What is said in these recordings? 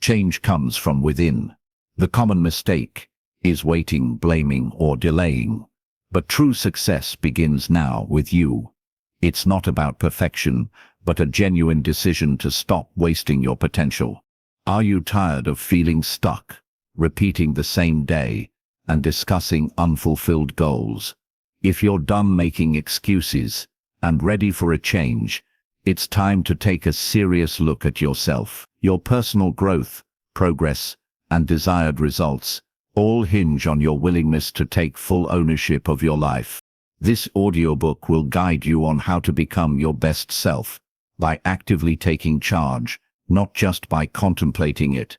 Change comes from within. The common mistake is waiting, blaming, or delaying. But true success begins now with you. It's not about perfection, but a genuine decision to stop wasting your potential. Are you tired of feeling stuck, repeating the same day, and discussing unfulfilled goals? If you're done making excuses and ready for a change, it's time to take a serious look at yourself. Your personal growth, progress, and desired results all hinge on your willingness to take full ownership of your life. This audiobook will guide you on how to become your best self by actively taking charge, not just by contemplating it.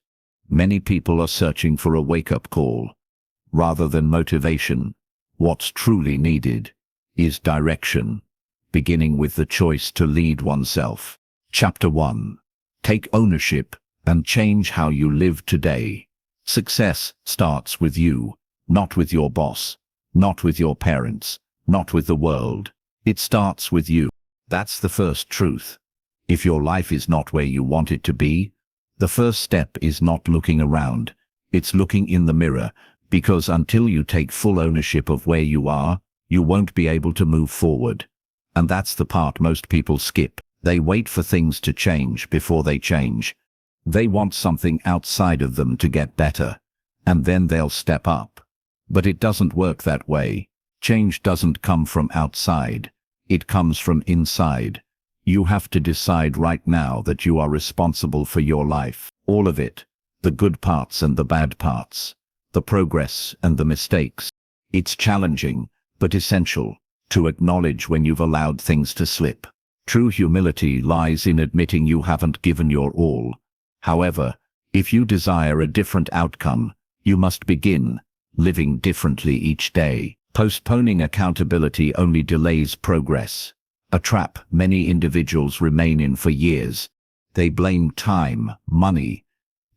Many people are searching for a wake-up call. Rather than motivation, what's truly needed is direction, beginning with the choice to lead oneself. Chapter 1. Take ownership and change how you live today. Success starts with you, not with your boss, not with your parents, not with the world. It starts with you. That's the first truth. If your life is not where you want it to be, the first step is not looking around. It's looking in the mirror, because until you take full ownership of where you are, you won't be able to move forward. And that's the part most people skip. They wait for things to change before they change. They want something outside of them to get better, and then they'll step up. But it doesn't work that way. Change doesn't come from outside. It comes from inside. You have to decide right now that you are responsible for your life. All of it. The good parts and the bad parts. The progress and the mistakes. It's challenging, but essential, to acknowledge when you've allowed things to slip. True humility lies in admitting you haven't given your all. However, if you desire a different outcome, you must begin living differently each day. Postponing accountability only delays progress, a trap many individuals remain in for years. They blame time, money,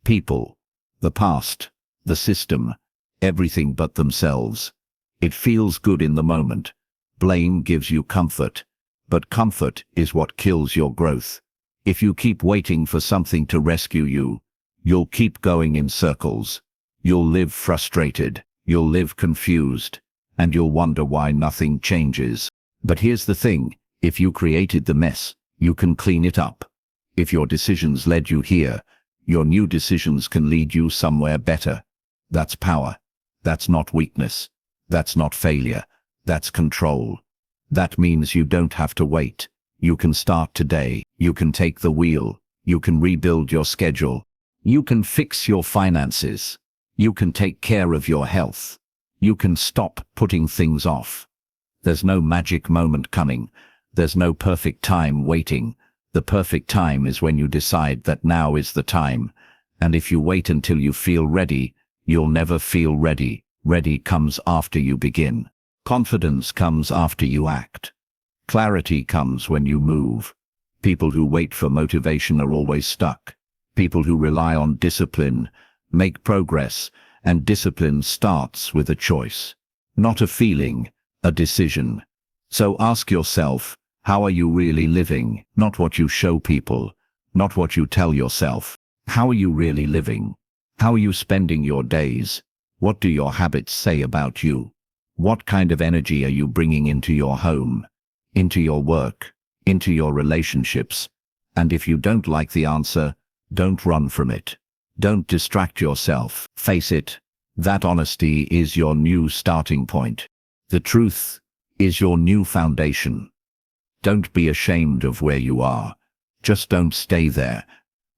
people, the past, the system, everything but themselves. It feels good in the moment. Blame gives you comfort, but comfort is what kills your growth. If you keep waiting for something to rescue you, you'll keep going in circles. You'll live frustrated, you'll live confused, and you'll wonder why nothing changes. But here's the thing, if you created the mess, you can clean it up. If your decisions led you here, your new decisions can lead you somewhere better. That's power. That's not weakness. That's not failure. That's control. That means you don't have to wait. You can start today. You can take the wheel. You can rebuild your schedule. You can fix your finances. You can take care of your health. You can stop putting things off. There's no magic moment coming. There's no perfect time waiting. The perfect time is when you decide that now is the time. And if you wait until you feel ready, you'll never feel ready. Ready comes after you begin. Confidence comes after you act. Clarity comes when you move. People who wait for motivation are always stuck. People who rely on discipline make progress, and discipline starts with a choice. Not a feeling, a decision. So ask yourself, how are you really living? Not what you show people, not what you tell yourself. How are you really living? How are you spending your days? What do your habits say about you? What kind of energy are you bringing into your home, into your work, into your relationships? And if you don't like the answer, don't run from it. Don't distract yourself. Face it. That honesty is your new starting point. The truth is your new foundation. Don't be ashamed of where you are. Just don't stay there.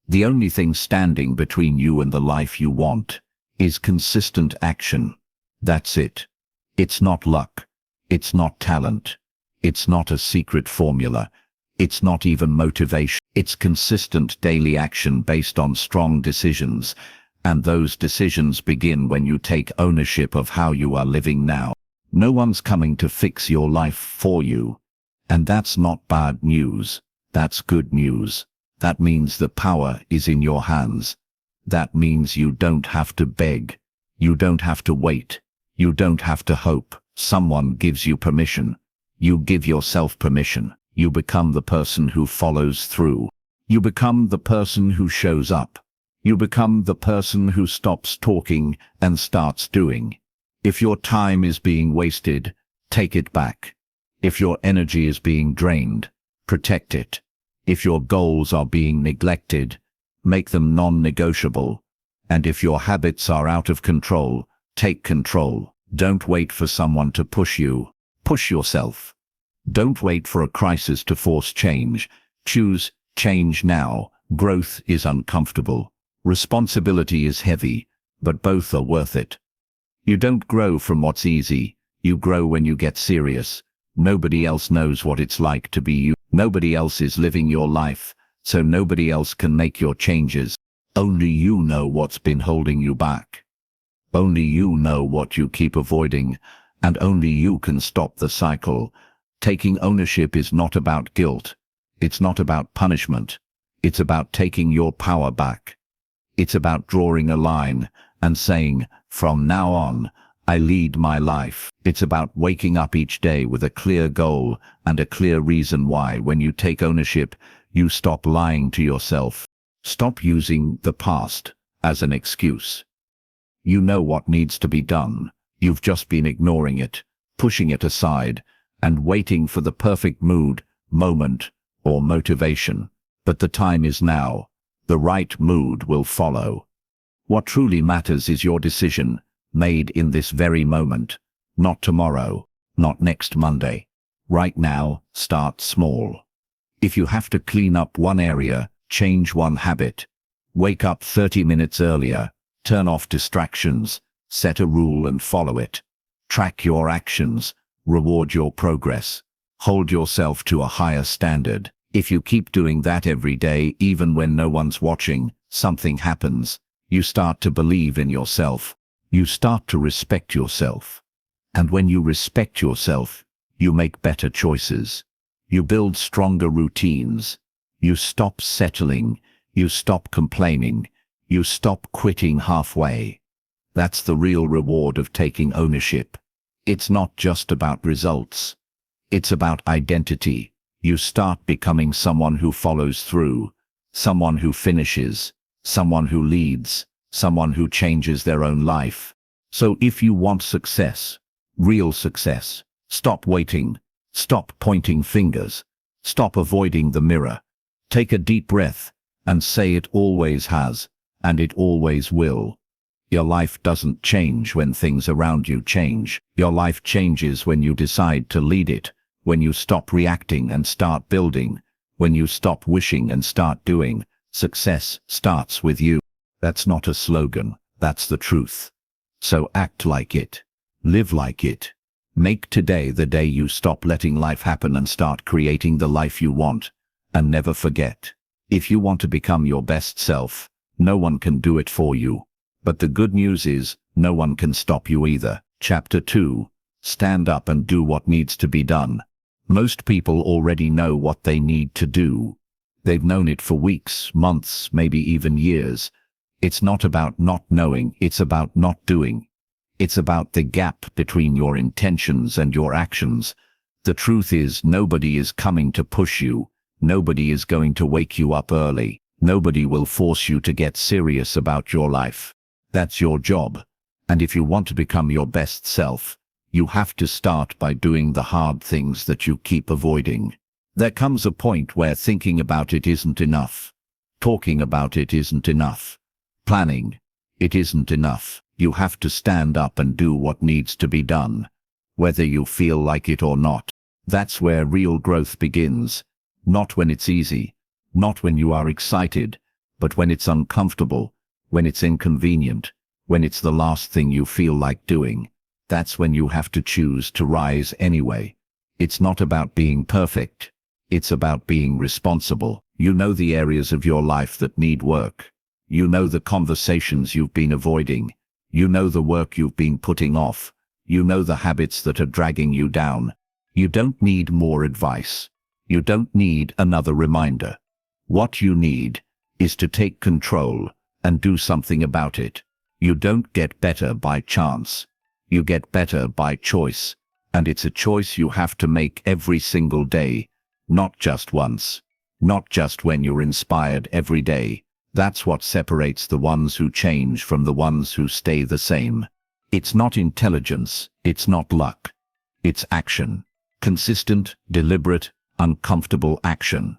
The only thing standing between you and the life you want is consistent action. That's it. It's not luck. It's not talent. It's not a secret formula. It's not even motivation. It's consistent daily action based on strong decisions. And those decisions begin when you take ownership of how you are living now. No one's coming to fix your life for you. And that's not bad news. That's good news. That means the power is in your hands. That means you don't have to beg. You don't have to wait. You don't have to hope. Someone gives you permission. You give yourself permission. You become the person who follows through. You become the person who shows up. You become the person who stops talking and starts doing. If your time is being wasted, take it back. If your energy is being drained, protect it. If your goals are being neglected, make them non-negotiable. And if your habits are out of control, take control. Don't wait for someone to push you. Push yourself. Don't wait for a crisis to force change. Choose change now. Growth is uncomfortable. Responsibility is heavy, but both are worth it. You don't grow from what's easy. You grow when you get serious. Nobody else knows what it's like to be you. Nobody else is living your life, so nobody else can make your changes. Only you know what's been holding you back. Only you know what you keep avoiding, and only you can stop the cycle. Taking ownership is not about guilt. It's not about punishment. It's about taking your power back. It's about drawing a line and saying, from now on, I lead my life. It's about waking up each day with a clear goal and a clear reason why. When you take ownership, you stop lying to yourself. Stop using the past as an excuse. You know what needs to be done. You've just been ignoring it, pushing it aside, and waiting for the perfect mood, moment, or motivation. But the time is now. The right mood will follow. What truly matters is your decision, made in this very moment. Not tomorrow, not next Monday. Right now, start small. If you have to clean up one area, change one habit. Wake up 30 minutes earlier. Turn off distractions. Set a rule and follow it. Track your actions. Reward your progress. Hold yourself to a higher standard. If you keep doing that every day, even when no one's watching, something happens. You start to believe in yourself. You start to respect yourself. And when you respect yourself, you make better choices. You build stronger routines. You stop settling. You stop complaining. You stop quitting halfway. That's the real reward of taking ownership. It's not just about results. It's about identity. You start becoming someone who follows through, someone who finishes, someone who leads, someone who changes their own life. So if you want success, real success, stop waiting, stop pointing fingers, stop avoiding the mirror. Take a deep breath and say it always has, and it always will. Your life doesn't change when things around you change. Your life changes when you decide to lead it. When you stop reacting and start building, when you stop wishing and start doing. Success starts with you. That's not a slogan, that's the truth. So act like it. Live like it. Make today the day you stop letting life happen and start creating the life you want. And never forget, if you want to become your best self, no one can do it for you. But the good news is, no one can stop you either. Chapter 2. Stand up and do what needs to be done. Most people already know what they need to do. They've known it for weeks, months, maybe even years. It's not about not knowing, it's about not doing. It's about the gap between your intentions and your actions. The truth is, nobody is coming to push you. Nobody is going to wake you up early. Nobody will force you to get serious about your life. That's your job. And if you want to become your best self, you have to start by doing the hard things that you keep avoiding. There comes a point where thinking about it isn't enough. Talking about it isn't enough. Planning, it isn't enough. You have to stand up and do what needs to be done, whether you feel like it or not. That's where real growth begins. Not when it's easy, not when you are excited, but when it's uncomfortable, when it's inconvenient, when it's the last thing you feel like doing. That's when you have to choose to rise anyway. It's not about being perfect. It's about being responsible. You know the areas of your life that need work. You know the conversations you've been avoiding. You know the work you've been putting off. You know the habits that are dragging you down. You don't need more advice. You don't need another reminder. What you need is to take control and do something about it. You don't get better by chance. You get better by choice, and it's a choice you have to make every single day, not just once, not just when you're inspired every day, That's what separates the ones who change from the ones who stay the same. It's not intelligence, it's not luck. It's action. Consistent, deliberate, uncomfortable action.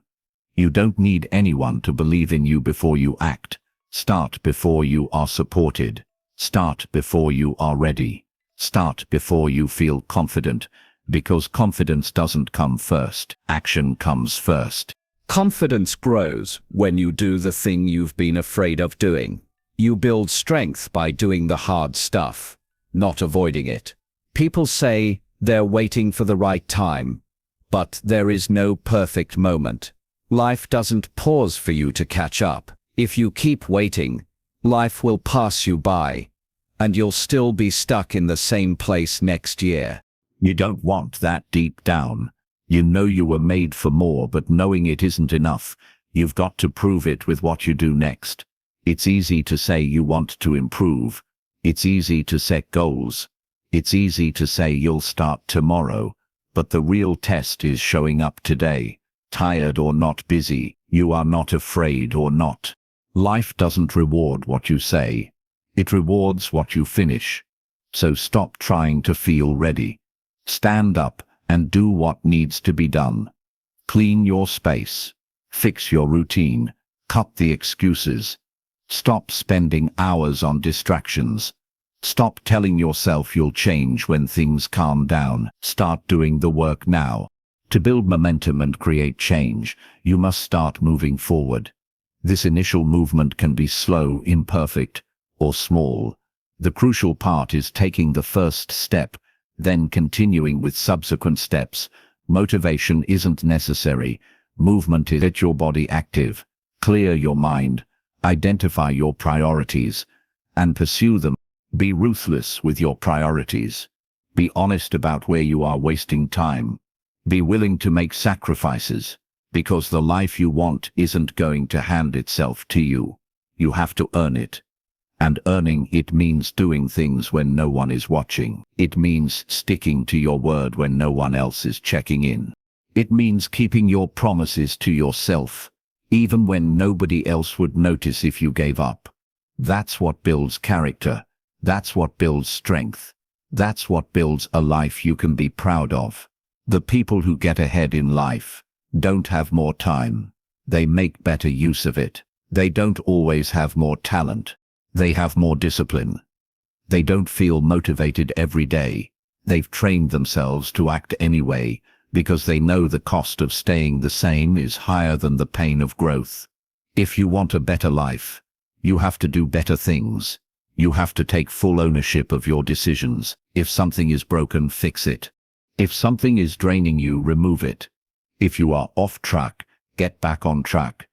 You don't need anyone to believe in you before you act. Start before you are supported. Start before you are ready. Start before you feel confident, because confidence doesn't come first. Action comes first. Confidence grows when you do the thing you've been afraid of doing. You build strength by doing the hard stuff, not avoiding it. People say they're waiting for the right time, but there is no perfect moment. Life doesn't pause for you to catch up. If you keep waiting, life will pass you by, and you'll still be stuck in the same place next year. You don't want that deep down. You know you were made for more, but knowing it isn't enough. You've got to prove it with what you do next. It's easy to say you want to improve. It's easy to set goals. It's easy to say you'll start tomorrow. But the real test is showing up today. Tired or not busy, you are not afraid or not. Life doesn't reward what you say. It rewards what you finish. So stop trying to feel ready. Stand up and do what needs to be done. Clean your space. Fix your routine. Cut the excuses. Stop spending hours on distractions. Stop telling yourself you'll change when things calm down. Start doing the work now. To build momentum and create change, you must start moving forward. This initial movement can be slow, imperfect, or small. The crucial part is taking the first step, then continuing with subsequent steps. Motivation isn't necessary. Movement is. Get your body active. Clear your mind. Identify your priorities, and pursue them. Be ruthless with your priorities. Be honest about where you are wasting time. Be willing to make sacrifices, because the life you want isn't going to hand itself to you. You have to earn it. And earning it means doing things when no one is watching. It means sticking to your word when no one else is checking in. It means keeping your promises to yourself, even when nobody else would notice if you gave up. That's what builds character. That's what builds strength. That's what builds a life you can be proud of. The people who get ahead in life don't have more time. They make better use of it. They don't always have more talent. They have more discipline. They don't feel motivated every day. They've trained themselves to act anyway, because they know the cost of staying the same is higher than the pain of growth. If you want a better life, you have to do better things. You have to take full ownership of your decisions. If something is broken, fix it. If something is draining you, remove it. If you are off track, get back on track.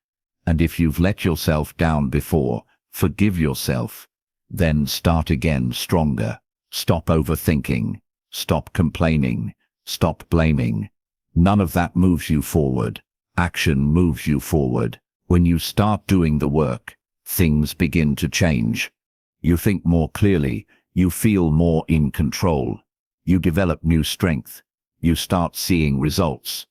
And if you've let yourself down before, forgive yourself. Then start again stronger. Stop overthinking. Stop complaining. Stop blaming. None of that moves you forward. Action moves you forward. When you start doing the work, things begin to change. You think more clearly. You feel more in control. You develop new strength. You start seeing results.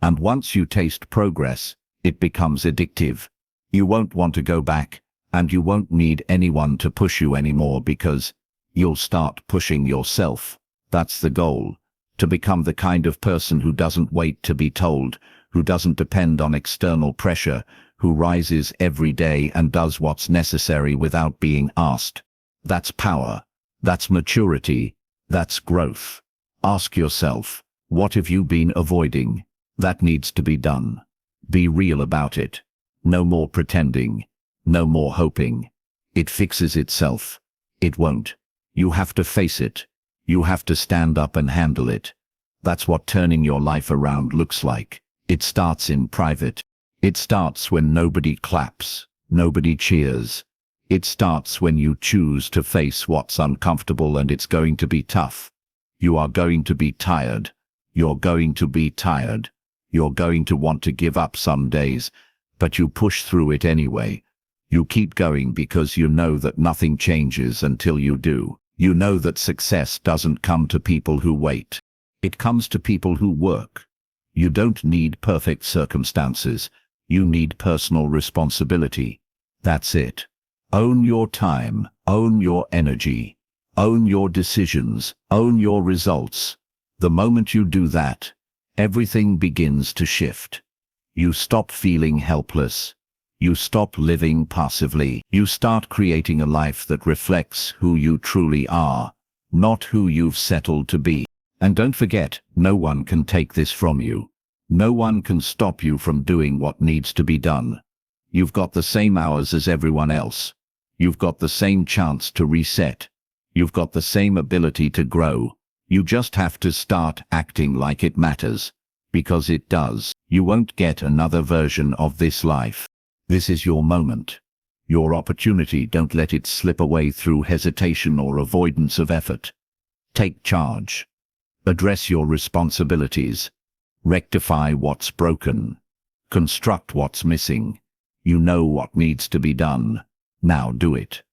And once you taste progress, it becomes addictive. You won't want to go back, and you won't need anyone to push you anymore, because you'll start pushing yourself. That's the goal. To become the kind of person who doesn't wait to be told, who doesn't depend on external pressure, who rises every day and does what's necessary without being asked. That's power. That's maturity. That's growth. Ask yourself, what have you been avoiding? That needs to be done. Be real about it. No more pretending. No more hoping. It fixes itself. It won't. You have to face it. You have to stand up and handle it. That's what turning your life around looks like. It starts in private. It starts when nobody claps, nobody cheers. It starts when you choose to face what's uncomfortable, and it's going to be tough. You are going to be tired. You're going to be tired. You're going to want to give up some days, but you push through it anyway. You keep going because you know that nothing changes until you do. You know that success doesn't come to people who wait. It comes to people who work. You don't need perfect circumstances. You need personal responsibility. That's it. Own your time, own your energy, own your decisions, own your results. The moment you do that, everything begins to shift. You stop feeling helpless. You stop living passively. You start creating a life that reflects who you truly are, not who you've settled to be. And don't forget, no one can take this from you. No one can stop you from doing what needs to be done. You've got the same hours as everyone else. You've got the same chance to reset. You've got the same ability to grow. You just have to start acting like it matters. Because it does. You won't get another version of this life. This is your moment. Your opportunity. Don't let it slip away through hesitation or avoidance of effort. Take charge. Address your responsibilities. Rectify what's broken. Construct what's missing. You know what needs to be done. Now do it.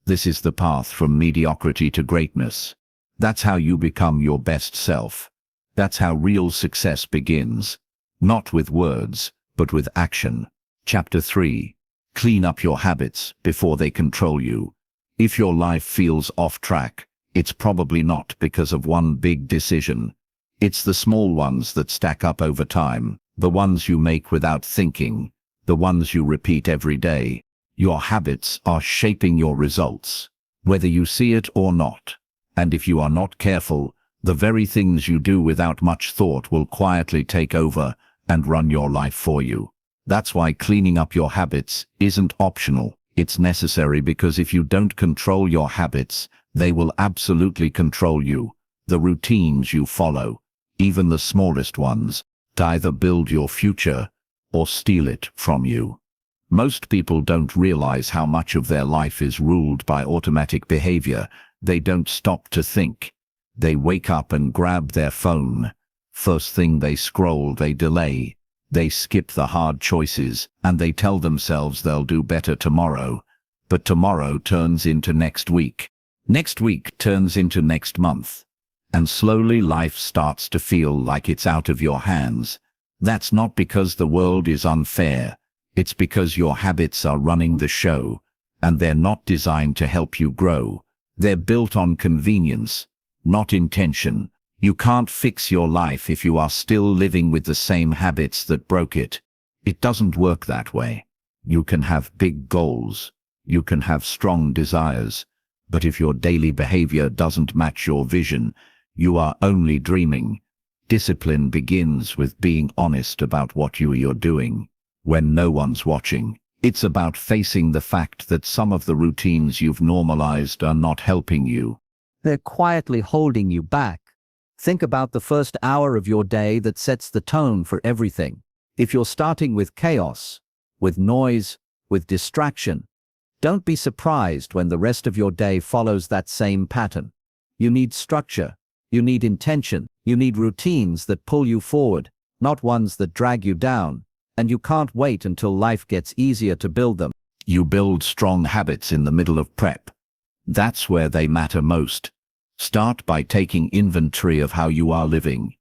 This is the path from mediocrity to greatness. That's how you become your best self. That's how real success begins. Not with words, but with action. Chapter 3. Clean up your habits before they control you. If your life feels off track, it's probably not because of one big decision. It's the small ones that stack up over time, the ones you make without thinking, the ones you repeat every day. Your habits are shaping your results, whether you see it or not. And if you are not careful, the very things you do without much thought will quietly take over and run your life for you. That's why cleaning up your habits isn't optional. It's necessary, because if you don't control your habits, they will absolutely control you. The routines you follow, even the smallest ones, either build your future or steal it from you. Most people don't realize how much of their life is ruled by automatic behavior. They don't stop to think. They wake up and grab their phone. First thing they scroll, they delay. They skip the hard choices, and they tell themselves they'll do better tomorrow. But tomorrow turns into next week. Next week turns into next month. And slowly life starts to feel like it's out of your hands. That's not because the world is unfair. It's because your habits are running the show, and they're not designed to help you grow. They're built on convenience, not intention. You can't fix your life if you are still living with the same habits that broke it. It doesn't work that way. You can have big goals. You can have strong desires. But if your daily behavior doesn't match your vision, you are only dreaming. Discipline begins with being honest about what you're doing. When no one's watching, it's about facing the fact that some of the routines you've normalized are not helping you. They're quietly holding you back. Think about the first hour of your day that sets the tone for everything. If you're starting with chaos, with noise, with distraction, don't be surprised when the rest of your day follows that same pattern. You need structure. You need intention. You need routines that pull you forward, not ones that drag you down. And you can't wait until life gets easier to build them. You build strong habits in the middle of prep. That's where they matter most. Start by taking inventory of how you are living.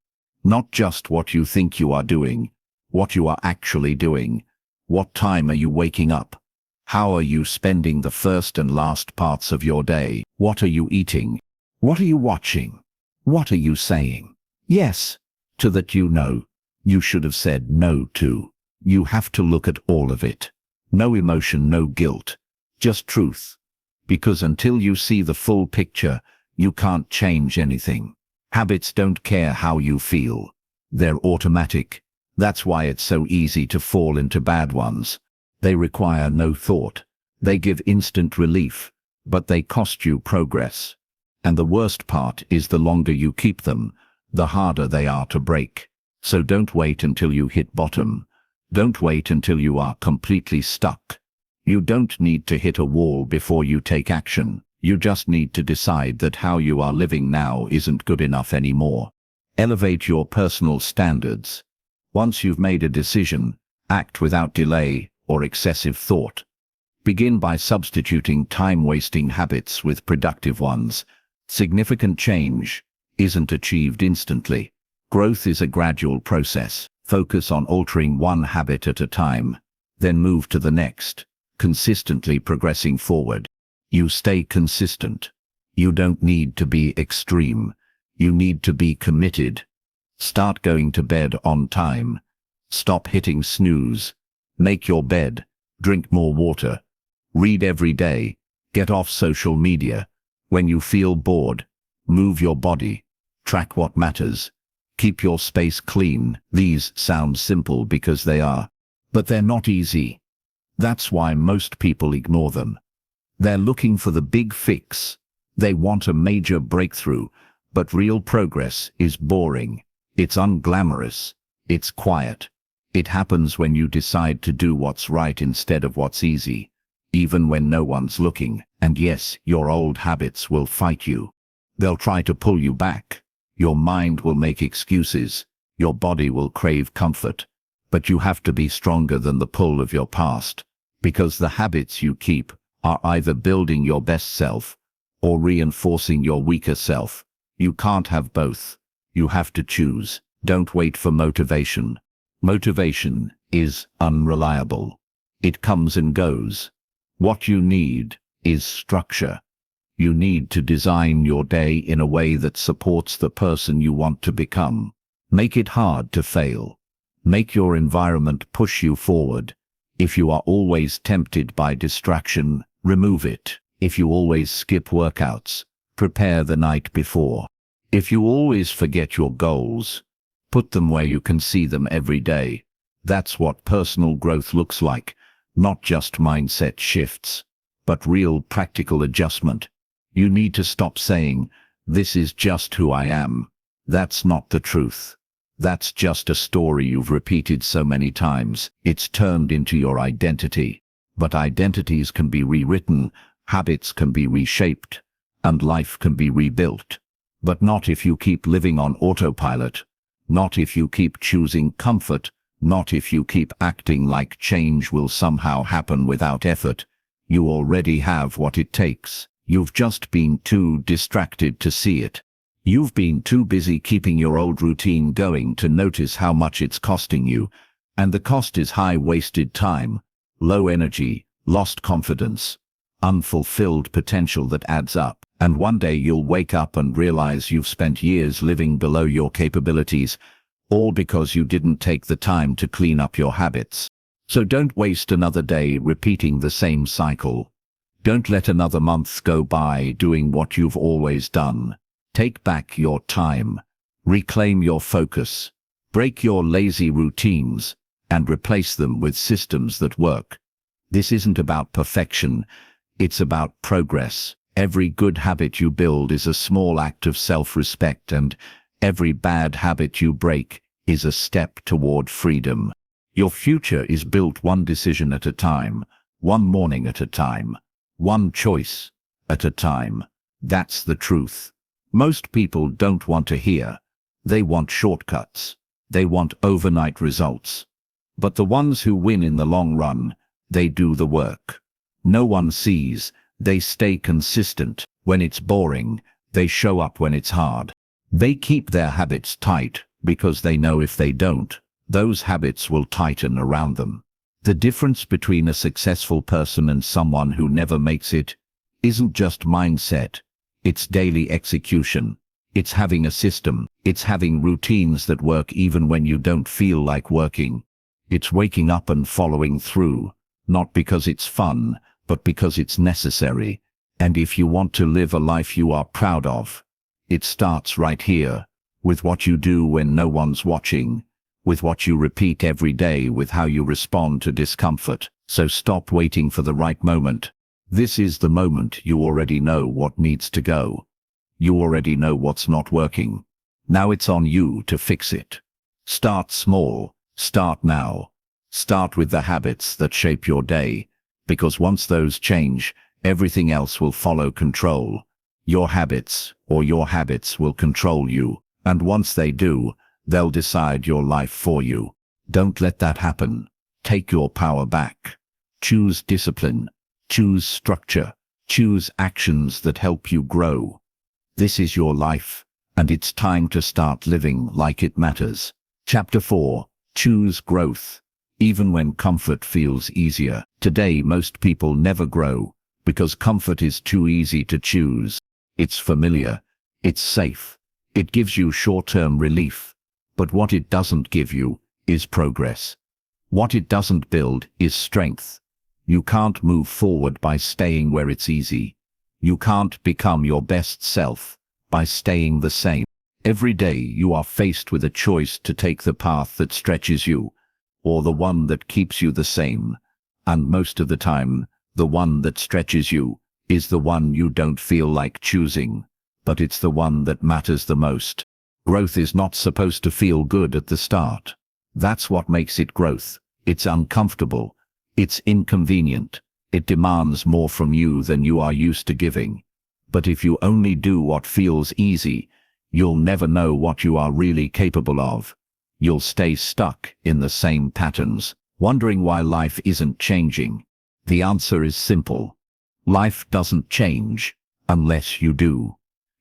Not just what you think you are doing, what you are actually doing. What time are you waking up? How are you spending the first and last parts of your day? What are you eating? What are you watching? What are you saying yes to that you know you should have said no to? You have to look at all of it. No emotion, no guilt, just truth. Because until you see the full picture, you can't change anything. Habits don't care how you feel. They're automatic. That's why it's so easy to fall into bad ones. They require no thought. They give instant relief, but they cost you progress. And the worst part is, the longer you keep them, the harder they are to break. So don't wait until you hit bottom. Don't wait until you are completely stuck. You don't need to hit a wall before you take action. You just need to decide that how you are living now isn't good enough anymore. Elevate your personal standards. Once you've made a decision, act without delay or excessive thought. Begin by substituting time-wasting habits with productive ones. Significant change isn't achieved instantly. Growth is a gradual process. Focus on altering one habit at a time, then move to the next. consistently progressing forward. You stay consistent. You don't need to be extreme. You need to be committed. Start going to bed on time. Stop hitting snooze. Make your bed. Drink more water. Read every day. Get off social media. When you feel bored, move your body. Track what matters. Keep your space clean. These sound simple because they are, but they're not easy. That's why most people ignore them. They're looking for the big fix. They want a major breakthrough, but real progress is boring. It's unglamorous. It's quiet. It happens when you decide to do what's right instead of what's easy, even when no one's looking. And yes, your old habits will fight you. They'll try to pull you back. Your mind will make excuses. Your body will crave comfort. But you have to be stronger than the pull of your past, because the habits you keep are either building your best self or reinforcing your weaker self. You can't have both. You have to choose. Don't wait for motivation. Motivation is unreliable. It comes and goes. What you need is structure. You need to design your day in a way that supports the person you want to become. Make it hard to fail. Make your environment push you forward. If you are always tempted by distraction, remove it. If you always skip workouts, prepare the night before. If you always forget your goals, put them where you can see them every day. That's what personal growth looks like, not just mindset shifts, but real practical adjustment. You need to stop saying, "This is just who I am." That's not the truth. That's just a story you've repeated so many times. It's turned into your identity. But identities can be rewritten, habits can be reshaped, and life can be rebuilt. But not if you keep living on autopilot. Not if you keep choosing comfort. Not if you keep acting like change will somehow happen without effort. You already have what it takes. You've just been too distracted to see it. You've been too busy keeping your old routine going to notice how much it's costing you. And the cost is high wasted time, low energy, lost confidence, unfulfilled potential that adds up. And one day you'll wake up and realize you've spent years living below your capabilities, all because you didn't take the time to clean up your habits. So don't waste another day repeating the same cycle. Don't let another month go by doing what you've always done. Take back your time. Reclaim your focus. Break your lazy routines and replace them with systems that work. This isn't about perfection. It's about progress. Every good habit you build is a small act of self-respect, and every bad habit you break is a step toward freedom. Your future is built one decision at a time, one morning at a time, one choice at a time. That's the truth. Most people don't want to hear. They want shortcuts. They want overnight results. But the ones who win in the long run, they do the work. No one sees. They stay consistent. When it's boring, they show up when it's hard. They keep their habits tight because they know if they don't, those habits will tighten around them. The difference between a successful person and someone who never makes it isn't just mindset. It's daily execution. It's having a system. It's having routines that work even when you don't feel like working. It's waking up and following through, not because it's fun, but because it's necessary. And if you want to live a life you are proud of, it starts right here, with what you do when no one's watching, with what you repeat every day, with how you respond to discomfort. So stop waiting for the right moment. This is the moment. You already know what needs to go. You already know what's not working. Now it's on you to fix it. Start small. Start now. Start with the habits that shape your day, because once those change, everything else will follow control. Your habits will control you, and once they do, they'll decide your life for you. Don't let that happen. Take your power back. Choose discipline. Choose structure. Choose actions that help you grow. This is your life, and it's time to start living like it matters. Chapter 4. Choose growth. even when comfort feels easier. Today, most people never grow because comfort is too easy to choose. It's familiar. It's safe. It gives you short-term relief. But what it doesn't give you is progress. What it doesn't build is strength. You can't move forward by staying where it's easy. You can't become your best self by staying the same. Every day you are faced with a choice to take the path that stretches you, or the one that keeps you the same. And most of the time, the one that stretches you is the one you don't feel like choosing, but it's the one that matters the most. Growth is not supposed to feel good at the start. That's what makes it growth. It's uncomfortable. It's inconvenient. It demands more from you than you are used to giving. But if you only do what feels easy, you'll never know what you are really capable of. You'll stay stuck in the same patterns, wondering why life isn't changing. The answer is simple. Life doesn't change unless you do.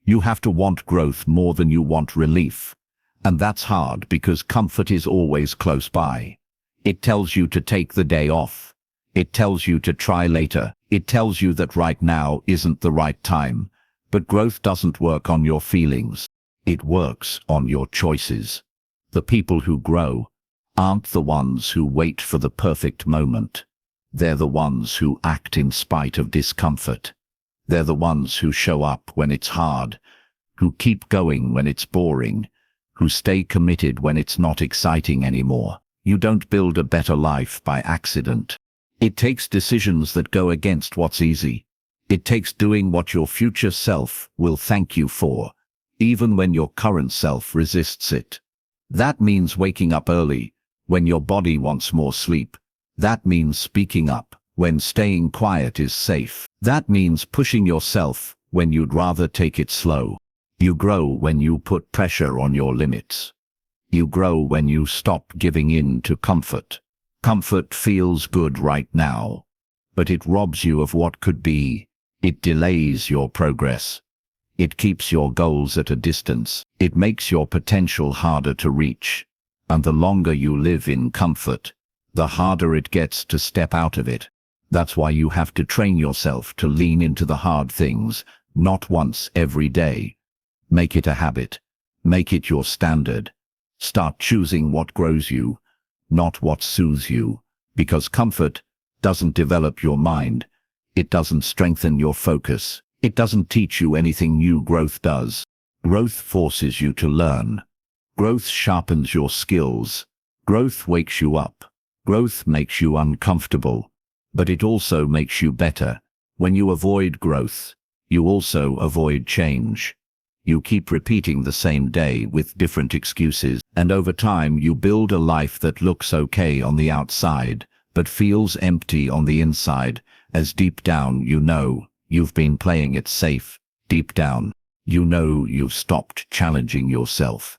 You have to want growth more than you want relief. And that's hard because comfort is always close by. It tells you to take the day off. It tells you to try later. It tells you that right now isn't the right time. But growth doesn't work on your feelings. It works on your choices. The people who grow aren't the ones who wait for the perfect moment. They're the ones who act in spite of discomfort. They're the ones who show up when it's hard, who keep going when it's boring, who stay committed when it's not exciting anymore. You don't build a better life by accident. It takes decisions that go against what's easy. It takes doing what your future self will thank you for, even when your current self resists it. That means waking up early when your body wants more sleep. That means speaking up when staying quiet is safe. That means pushing yourself when you'd rather take it slow. You grow when you put pressure on your limits. You grow when you stop giving in to comfort. Comfort feels good right now, but it robs you of what could be. It delays your progress. It keeps your goals at a distance. It makes your potential harder to reach. And the longer you live in comfort, the harder it gets to step out of it. That's why you have to train yourself to lean into the hard things, not once every day. Make it a habit. Make it your standard. Start choosing what grows you, not what soothes you. Because comfort doesn't develop your mind. It doesn't strengthen your focus. It doesn't teach you anything new. Growth does. Growth forces you to learn. Growth sharpens your skills. Growth wakes you up. Growth makes you uncomfortable. But it also makes you better. When you avoid growth, you also avoid change. You keep repeating the same day with different excuses, and over time you build a life that looks okay on the outside, but feels empty on the inside, as deep down you know you've been playing it safe. Deep down, you know you've stopped challenging yourself.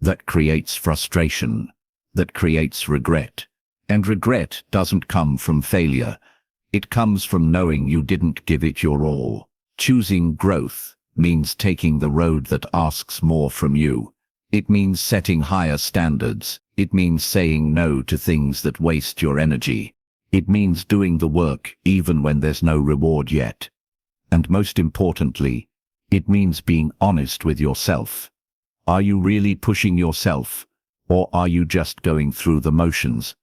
That creates frustration. That creates regret. And regret doesn't come from failure. It comes from knowing you didn't give it your all. Choosing growth means taking the road that asks more from you. It means setting higher standards. It means saying no to things that waste your energy. It means doing the work even when there's no reward yet. And most importantly, it means being honest with yourself. Are you really pushing yourself, or are you just going through the motions?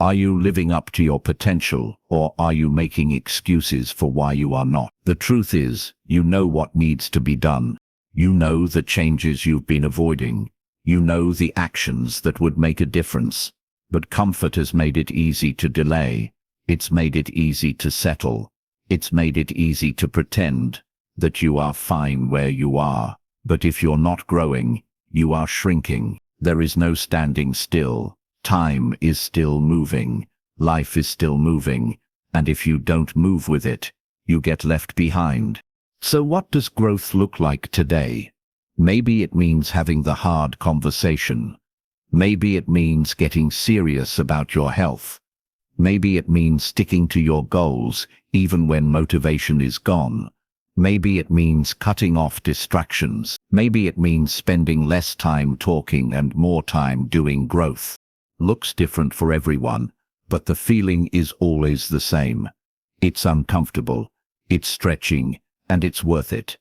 Are you living up to your potential, or are you making excuses for why you are not? The truth is, you know what needs to be done. You know the changes you've been avoiding. You know the actions that would make a difference. But comfort has made it easy to delay. It's made it easy to settle. It's made it easy to pretend that you are fine where you are. But if you're not growing, you are shrinking. There is no standing still. Time is still moving. Life is still moving. And if you don't move with it, you get left behind. So what does growth look like today? Maybe it means having the hard conversation. Maybe it means getting serious about your health. Maybe it means sticking to your goals even when motivation is gone. Maybe it means cutting off distractions. Maybe it means spending less time talking and more time doing growth. Looks different for everyone, but the feeling is always the same. It's uncomfortable, it's stretching, and it's worth it.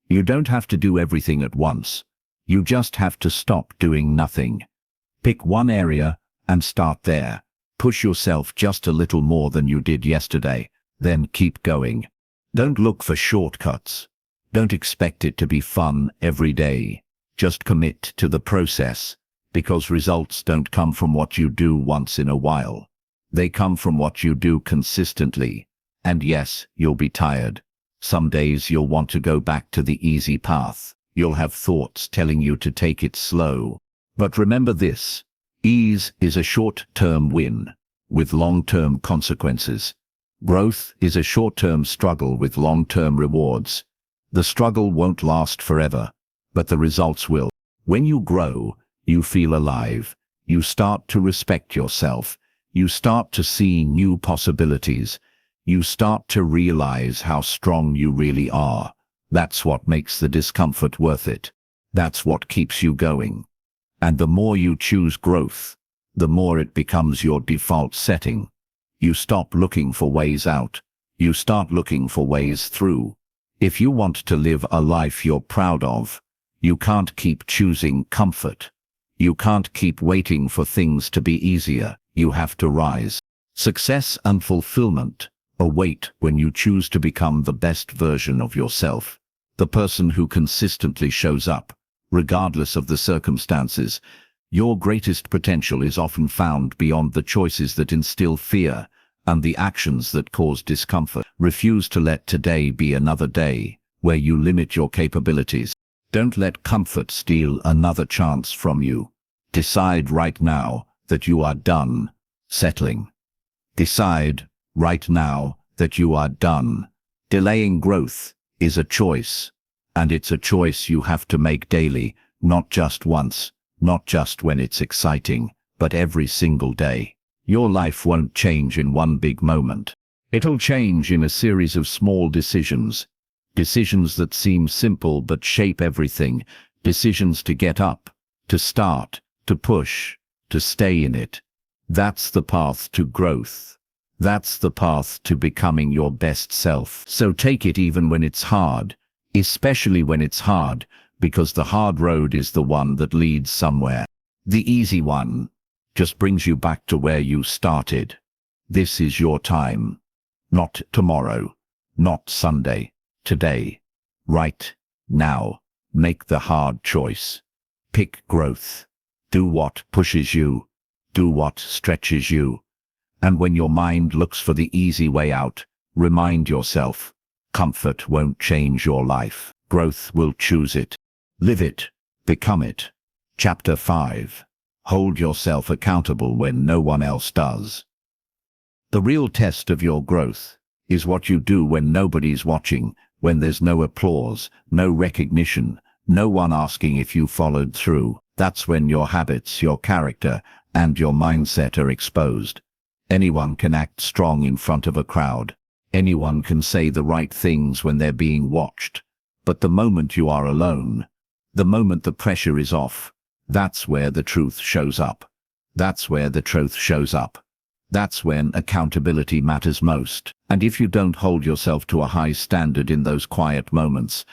You don't have to do everything at once. You just have to stop doing nothing. Pick one area and start there. Push yourself just a little more than you did yesterday, then keep going. Don't look for shortcuts. Don't expect it to be fun every day. Just commit to the process, because results don't come from what you do once in a while. They come from what you do consistently. And yes, you'll be tired. Some days you'll want to go back to the easy path. You'll have thoughts telling you to take it slow. But remember this: ease is a short-term win with long-term consequences. Growth is a short-term struggle with long-term rewards. The struggle won't last forever, but the results will. When you grow, you feel alive. You start to respect yourself. You start to see new possibilities. You start to realize how strong you really are. That's what makes the discomfort worth it. That's what keeps you going. And the more you choose growth, the more it becomes your default setting. You stop looking for ways out. You start looking for ways through. If you want to live a life you're proud of, you can't keep choosing comfort. You can't keep waiting for things to be easier. You have to rise. Success and fulfillment await when you choose to become the best version of yourself, the person who consistently shows up, regardless of the circumstances. Your greatest potential is often found beyond the choices that instill fear and the actions that cause discomfort. Refuse to let today be another day where you limit your capabilities. Don't let comfort steal another chance from you. Decide right now that you are done settling. Decide right now that you are done. Delaying growth is a choice, and it's a choice you have to make daily, not just once, not just when it's exciting, but every single day. Your life won't change in one big moment. It'll change in a series of small decisions. Decisions that seem simple but shape everything. Decisions to get up, to start, to push, to stay in it. That's the path to growth. That's the path to becoming your best self. So take it even when it's hard, especially when it's hard, because the hard road is the one that leads somewhere. The easy one just brings you back to where you started. This is your time. Not tomorrow, not Sunday, today. Right now. Make the hard choice. Pick growth. Do what pushes you. Do what stretches you. And when your mind looks for the easy way out, remind yourself, comfort won't change your life. Growth will choose it. Live it. Become it. Chapter 5. Hold yourself accountable when no one else does. The real test of your growth is what you do when nobody's watching, when there's no applause, no recognition, no one asking if you followed through. That's when your habits, your character, and your mindset are exposed. Anyone can act strong in front of a crowd. Anyone can say the right things when they're being watched. But the moment you are alone, the moment the pressure is off, that's where the truth shows up. That's where the truth shows up. That's when accountability matters most. And if you don't hold yourself to a high standard in those quiet moments,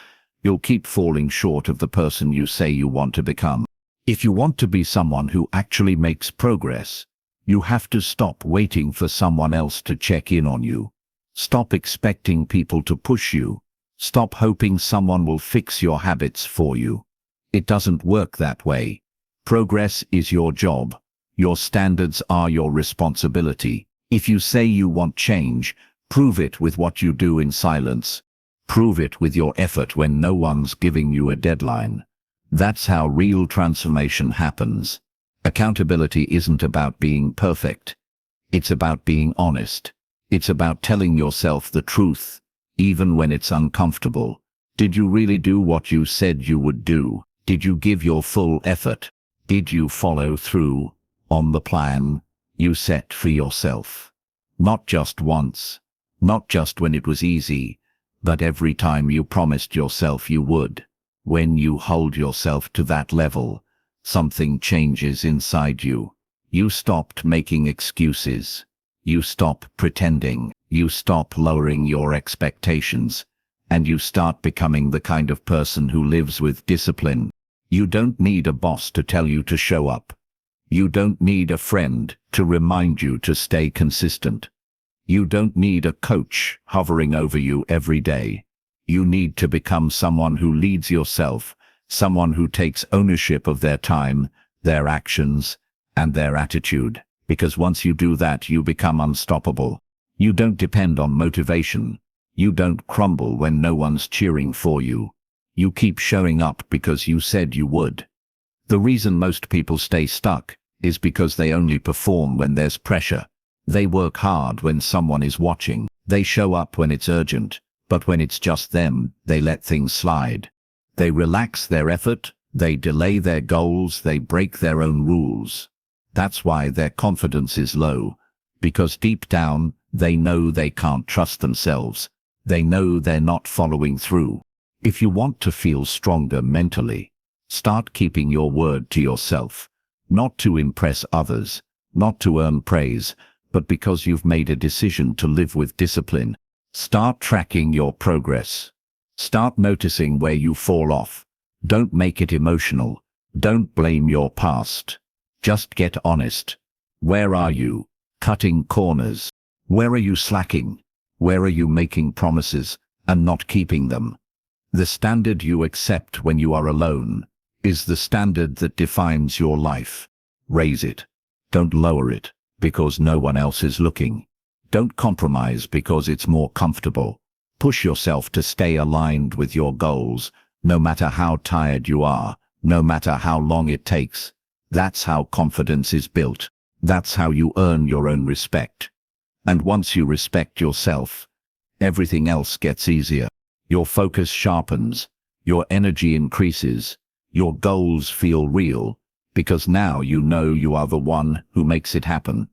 you'll keep falling short of the person you say you want to become. If you want to be someone who actually makes progress, you have to stop waiting for someone else to check in on you. Stop expecting people to push you. Stop hoping someone will fix your habits for you. It doesn't work that way. Progress is your job. Your standards are your responsibility. If you say you want change, prove it with what you do in silence. Prove it with your effort when no one's giving you a deadline. That's how real transformation happens. Accountability isn't about being perfect. It's about being honest. It's about telling yourself the truth, even when it's uncomfortable. Did you really do what you said you would do? Did you give your full effort? Did you follow through on the plan you set for yourself? Not just once, not just when it was easy, but every time you promised yourself you would. When you hold yourself to that level, something changes inside you. You stopped making excuses. You stop pretending, you stop lowering your expectations, and you start becoming the kind of person who lives with discipline. You don't need a boss to tell you to show up. You don't need a friend to remind you to stay consistent. You don't need a coach hovering over you every day. You need to become someone who leads yourself, someone who takes ownership of their time, their actions, and their attitude. Because once you do that, you become unstoppable. You don't depend on motivation. You don't crumble when no one's cheering for you. You keep showing up because you said you would. The reason most people stay stuck is because they only perform when there's pressure. They work hard when someone is watching. They show up when it's urgent, but when it's just them, they let things slide. They relax their effort, they delay their goals, they break their own rules. That's why their confidence is low, because deep down, they know they can't trust themselves. They know they're not following through. If you want to feel stronger mentally, start keeping your word to yourself, not to impress others, not to earn praise, but because you've made a decision to live with discipline. Start tracking your progress. Start noticing where you fall off. Don't make it emotional. Don't blame your past. Just get honest. Where are you cutting corners? Where are you slacking? Where are you making promises and not keeping them? The standard you accept when you are alone is the standard that defines your life. Raise it. Don't lower it because no one else is looking. Don't compromise because it's more comfortable. Push yourself to stay aligned with your goals, no matter how tired you are, no matter how long it takes. That's how confidence is built. That's how you earn your own respect. And once you respect yourself, everything else gets easier. Your focus sharpens, your energy increases, your goals feel real, because now you know you are the one who makes it happen.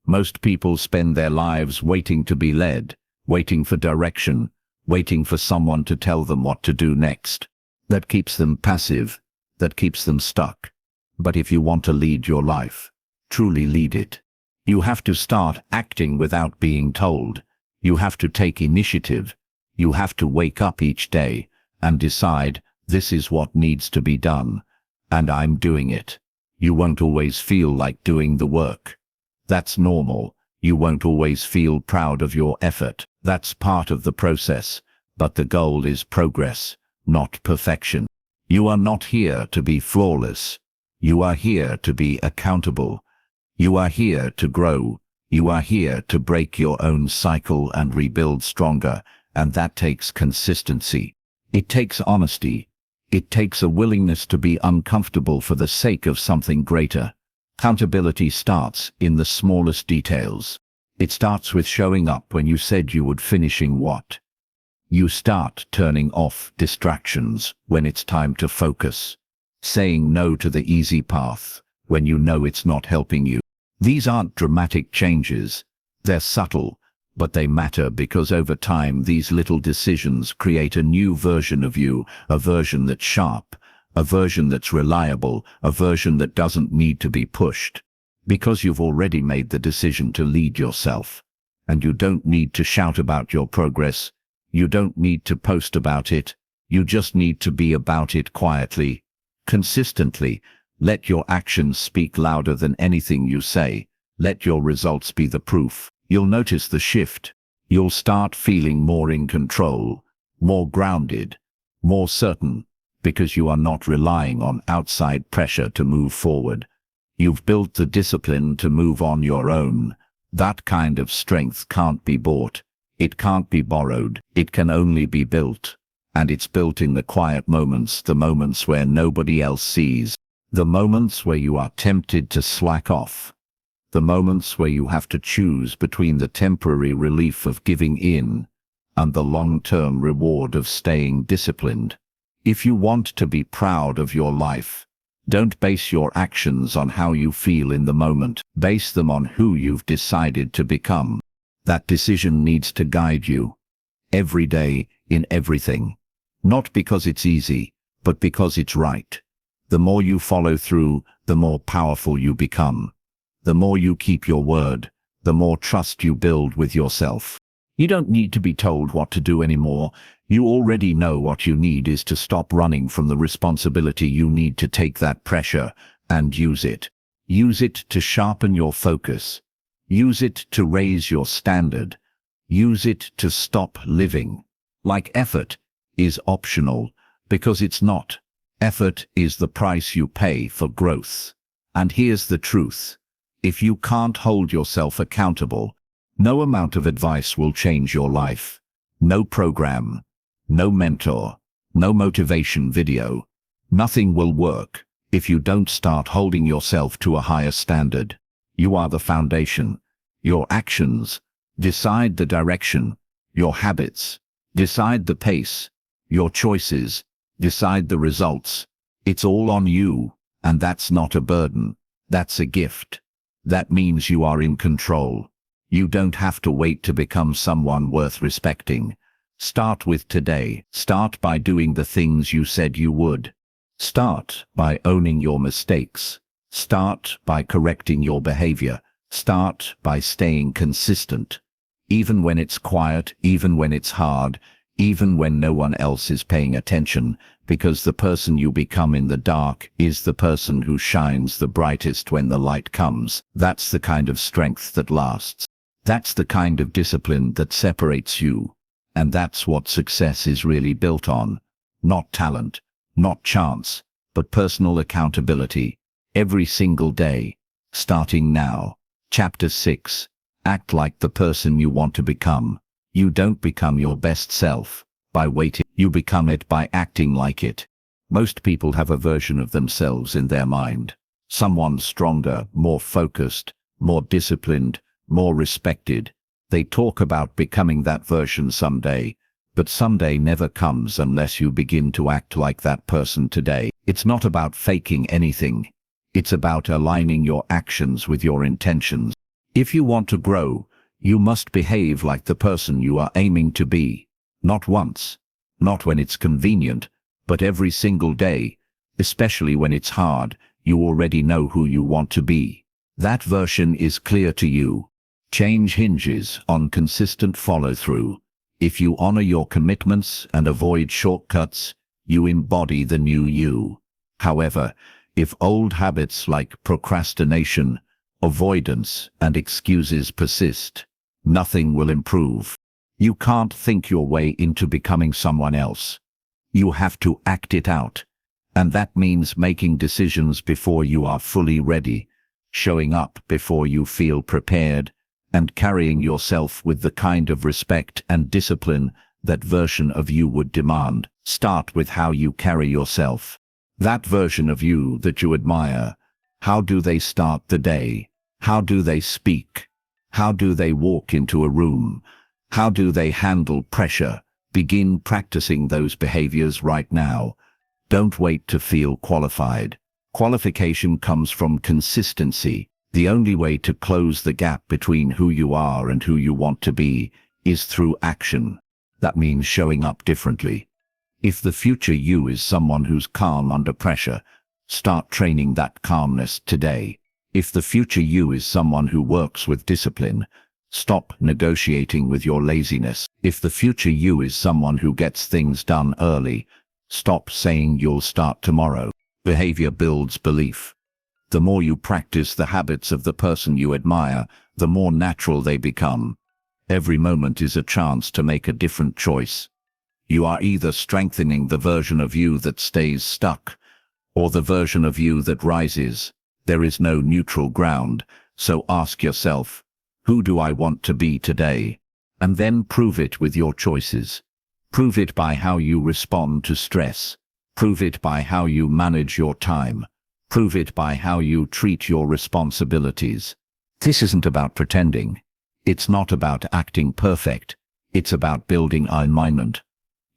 Most people spend their lives waiting to be led, waiting for direction, waiting for someone to tell them what to do next. That keeps them passive, that keeps them stuck. But if you want to lead your life, truly lead it, you have to start acting without being told. You have to take initiative. You have to wake up each day and decide, this is what needs to be done, and I'm doing it. You won't always feel like doing the work. That's normal. You won't always feel proud of your effort. That's part of the process. But the goal is progress, not perfection. You are not here to be flawless. You are here to be accountable. You are here to grow. You are here to break your own cycle and rebuild stronger, and that takes consistency. It takes honesty. It takes a willingness to be uncomfortable for the sake of something greater. Accountability starts in the smallest details. It starts with showing up when you said you would, finishing what you start, turning off distractions when it's time to focus, saying no to the easy path when you know it's not helping you. These aren't dramatic changes. They're subtle, but they matter because over time these little decisions create a new version of you, a version that's sharp, a version that's reliable, a version that doesn't need to be pushed. Because you've already made the decision to lead yourself. And you don't need to shout about your progress. You don't need to post about it. You just need to be about it quietly, consistently. Let your actions speak louder than anything you say. Let your results be the proof. You'll notice the shift. You'll start feeling more in control, more grounded, more certain, because you are not relying on outside pressure to move forward. You've built the discipline to move on your own. That kind of strength can't be bought. It can't be borrowed. It can only be built. And it's built in the quiet moments, the moments where nobody else sees, the moments where you are tempted to slack off, the moments where you have to choose between the temporary relief of giving in and the long-term reward of staying disciplined. If you want to be proud of your life, don't base your actions on how you feel in the moment. Base them on who you've decided to become. That decision needs to guide you every day in everything. Not because it's easy, but because it's right. The more you follow through, the more powerful you become. The more you keep your word, the more trust you build with yourself. You don't need to be told what to do anymore. You already know what you need is to stop running from the responsibility. You need to take that pressure and use it. Use it to sharpen your focus. Use it to raise your standard. Use it to stop living like effort is optional, because it's not. Effort is the price you pay for growth. And here's the truth. If you can't hold yourself accountable, no amount of advice will change your life. No program, no mentor, no motivation video. Nothing will work if you don't start holding yourself to a higher standard. You are the foundation. Your actions decide the direction. Your habits decide the pace. Your choices decide the results. It's all on you, and that's not a burden. That's a gift. That means you are in control. You don't have to wait to become someone worth respecting. Start with today. Start by doing the things you said you would. Start by owning your mistakes. Start by correcting your behavior. Start by staying consistent. Even when it's quiet, even when it's hard, even when no one else is paying attention, because the person you become in the dark is the person who shines the brightest when the light comes. That's the kind of strength that lasts. That's the kind of discipline that separates you. And that's what success is really built on. Not talent, not chance, but personal accountability. Every single day. Starting now. Chapter 6. Act like the person you want to become. You don't become your best self by waiting. You become it by acting like it. Most people have a version of themselves in their mind. Someone stronger, more focused, more disciplined, more respected. They talk about becoming that version someday, but someday never comes unless you begin to act like that person today. It's not about faking anything. It's about aligning your actions with your intentions. If you want to grow, you must behave like the person you are aiming to be. Not once, not when it's convenient, but every single day, especially when it's hard. You already know who you want to be. That version is clear to you. Change hinges on consistent follow-through. If you honor your commitments and avoid shortcuts, you embody the new you. However, if old habits like procrastination, avoidance, and excuses persist, nothing will improve. You can't think your way into becoming someone else. You have to act it out. And that means making decisions before you are fully ready, showing up before you feel prepared, and carrying yourself with the kind of respect and discipline that version of you would demand. Start with how you carry yourself. That version of you that you admire. How do they start the day? How do they speak? How do they walk into a room? How do they handle pressure? Begin practicing those behaviors right now. Don't wait to feel qualified. Qualification comes from consistency. The only way to close the gap between who you are and who you want to be is through action. That means showing up differently. If the future you is someone who's calm under pressure, start training that calmness today. If the future you is someone who works with discipline, stop negotiating with your laziness. If the future you is someone who gets things done early, stop saying you'll start tomorrow. Behavior builds belief. The more you practice the habits of the person you admire, the more natural they become. Every moment is a chance to make a different choice. You are either strengthening the version of you that stays stuck, or the version of you that rises. There is no neutral ground, so ask yourself, who do I want to be today? And then prove it with your choices. Prove it by how you respond to stress. Prove it by how you manage your time. Prove it by how you treat your responsibilities. This isn't about pretending. It's not about acting perfect. It's about building alignment.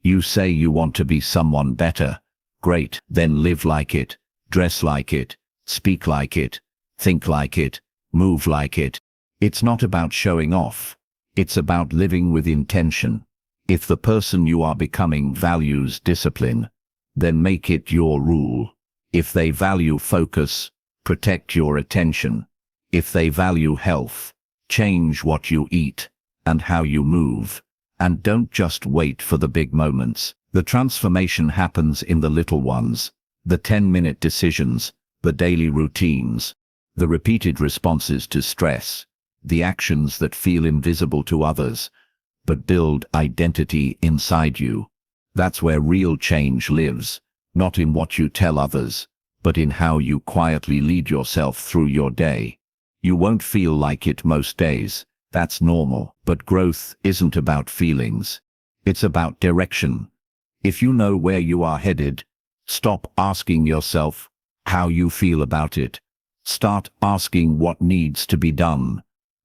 You say you want to be someone better. Great, then live like it, dress like it, speak like it, think like it, move like it. It's not about showing off. It's about living with intention. If the person you are becoming values discipline, then make it your rule. If they value focus, protect your attention. If they value health, Change what you eat and how you move. And don't just wait for the big moments. The transformation happens in the little ones, the 10-minute decisions, the daily routines, the repeated responses to stress, the actions that feel invisible to others, but build identity inside you. That's where real change lives, not in what you tell others, but in how you quietly lead yourself through your day. You won't feel like it most days. That's normal. But growth isn't about feelings. It's about direction. If you know where you are headed, stop asking yourself how you feel about it. Start asking what needs to be done.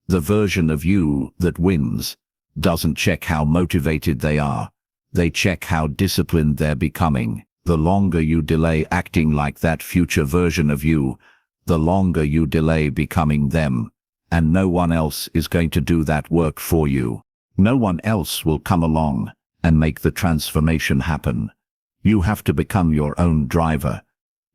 The version of you that wins doesn't check how motivated they are. They check how disciplined they're becoming. The longer you delay acting like that future version of you, the longer you delay becoming them. And no one else is going to do that work for you. No one else will come along and make the transformation happen. You have to become your own driver.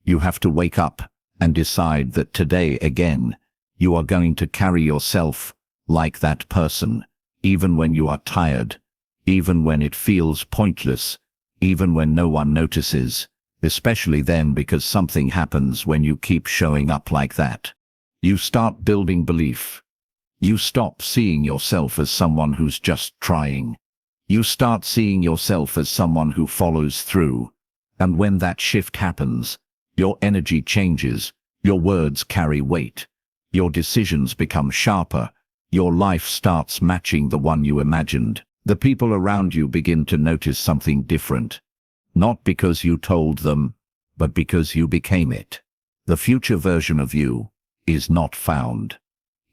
You have to wake up and decide that today again, you are going to carry yourself like that person, even when you are tired, even when it feels pointless, even when no one notices, especially then, because something happens when you keep showing up like that. You start building belief. You stop seeing yourself as someone who's just trying. You start seeing yourself as someone who follows through. And when that shift happens, your energy changes, your words carry weight, your decisions become sharper, your life starts matching the one you imagined. The people around you begin to notice something different. Not because you told them, but because you became it. The future version of you is not found.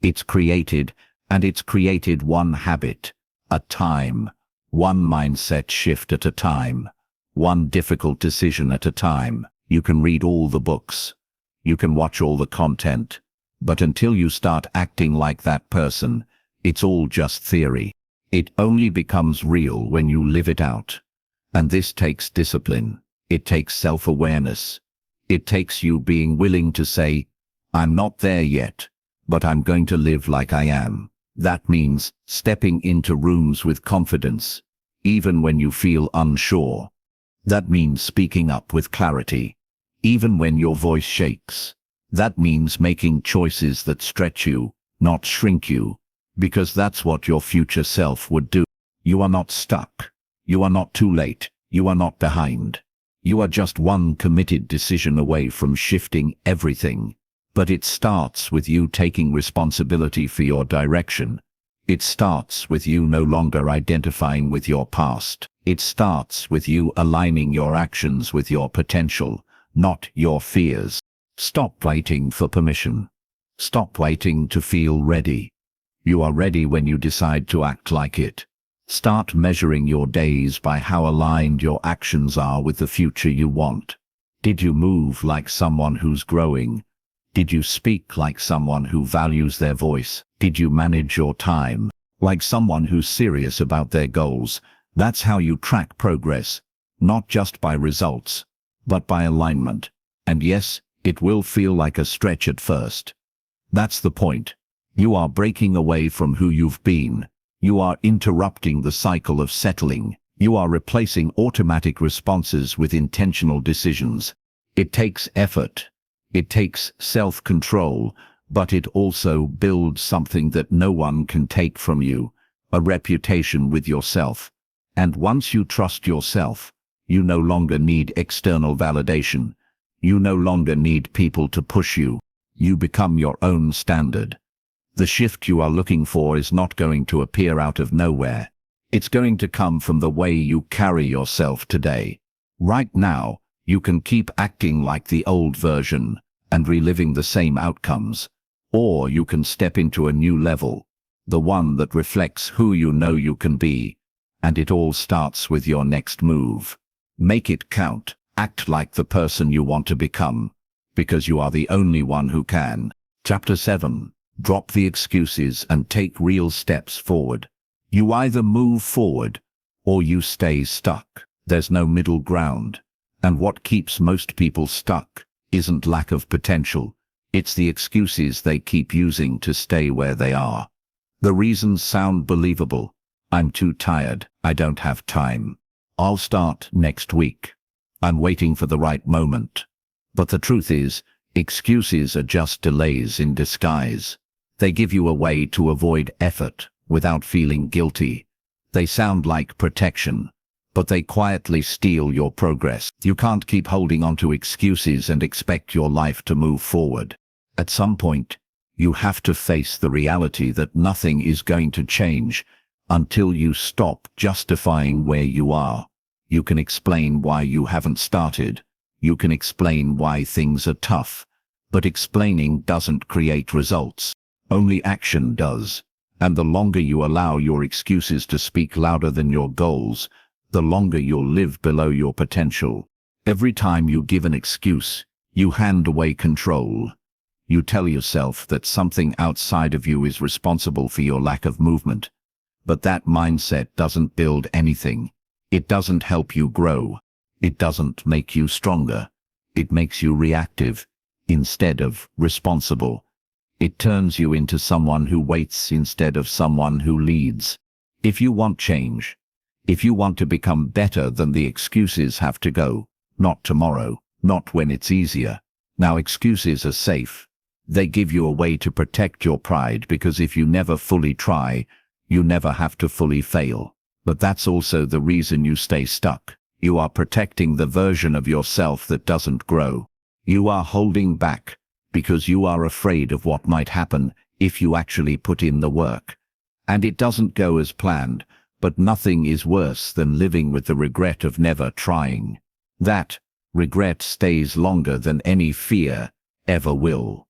It's created, and it's created one habit at a time, one mindset shift at a time, one difficult decision at a time. You can read all the books, you can watch all the content, but until you start acting like that person, it's all just theory. It only becomes real when you live it out. And this takes discipline. It takes self-awareness. It takes you being willing to say, I'm not there yet, but I'm going to live like I am. That means stepping into rooms with confidence, even when you feel unsure. That means speaking up with clarity, even when your voice shakes. That means making choices that stretch you, not shrink you, because that's what your future self would do. You are not stuck. You are not too late. You are not behind. You are just one committed decision away from shifting everything. But it starts with you taking responsibility for your direction. It starts with you no longer identifying with your past. It starts with you aligning your actions with your potential, not your fears. Stop waiting for permission. Stop waiting to feel ready. You are ready when you decide to act like it. Start measuring your days by how aligned your actions are with the future you want. Did you move like someone who's growing? Did you speak like someone who values their voice? Did you manage your time like someone who's serious about their goals? That's how you track progress, not just by results, but by alignment. And yes, it will feel like a stretch at first. That's the point. You are breaking away from who you've been. You are interrupting the cycle of settling. You are replacing automatic responses with intentional decisions. It takes effort. It takes self-control, but it also builds something that no one can take from you, a reputation with yourself. And once you trust yourself, you no longer need external validation. You no longer need people to push you. You become your own standard. The shift you are looking for is not going to appear out of nowhere. It's going to come from the way you carry yourself today. Right now, you can keep acting like the old version and reliving the same outcomes. Or you can step into a new level, the one that reflects who you know you can be. And it all starts with your next move. Make it count. Act like the person you want to become, because you are the only one who can. Chapter 7. Drop the excuses and take real steps forward. You either move forward or you stay stuck. There's no middle ground. And what keeps most people stuck isn't lack of potential. It's the excuses they keep using to stay where they are. The reasons sound believable. I'm too tired. I don't have time. I'll start next week. I'm waiting for the right moment. But the truth is, excuses are just delays in disguise. They give you a way to avoid effort without feeling guilty. They sound like protection, but they quietly steal your progress. You can't keep holding on to excuses and expect your life to move forward. At some point, you have to face the reality that nothing is going to change until you stop justifying where you are. You can explain why you haven't started. You can explain why things are tough. But explaining doesn't create results. Only action does. And the longer you allow your excuses to speak louder than your goals, the longer you'll live below your potential. Every time you give an excuse, you hand away control. You tell yourself that something outside of you is responsible for your lack of movement. But that mindset doesn't build anything. It doesn't help you grow. It doesn't make you stronger. It makes you reactive instead of responsible. It turns you into someone who waits instead of someone who leads. If you want change, if you want to become better, then the excuses have to go. Not tomorrow, not when it's easier. Now, excuses are safe. They give you a way to protect your pride, because if you never fully try, you never have to fully fail. But that's also the reason you stay stuck. You are protecting the version of yourself that doesn't grow. You are holding back because you are afraid of what might happen if you actually put in the work. And it doesn't go as planned, but nothing is worse than living with the regret of never trying. That regret stays longer than any fear ever will.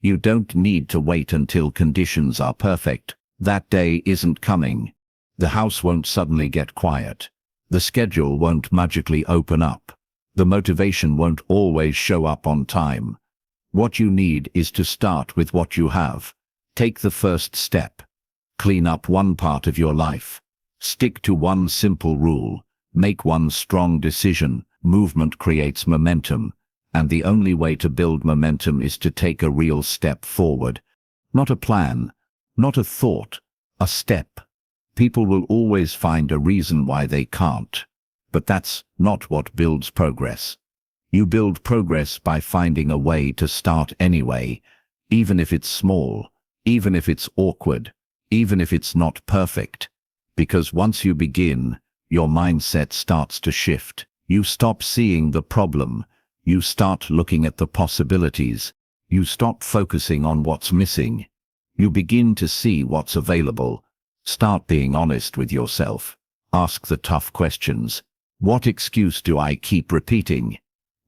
You don't need to wait until conditions are perfect. That day isn't coming. The house won't suddenly get quiet. The schedule won't magically open up. The motivation won't always show up on time. What you need is to start with what you have. Take the first step. Clean up one part of your life. Stick to one simple rule. Make one strong decision. Movement creates momentum, and the only way to build momentum is to take a real step forward. Not a plan, not a thought, a step. People will always find a reason why they can't, but that's not what builds progress. You build progress by finding a way to start anyway, even if it's small, even if it's awkward, even if it's not perfect. Because once you begin, your mindset starts to shift. You stop seeing the problem. You start looking at the possibilities. You stop focusing on what's missing. You begin to see what's available. Start being honest with yourself. Ask the tough questions. What excuse do I keep repeating?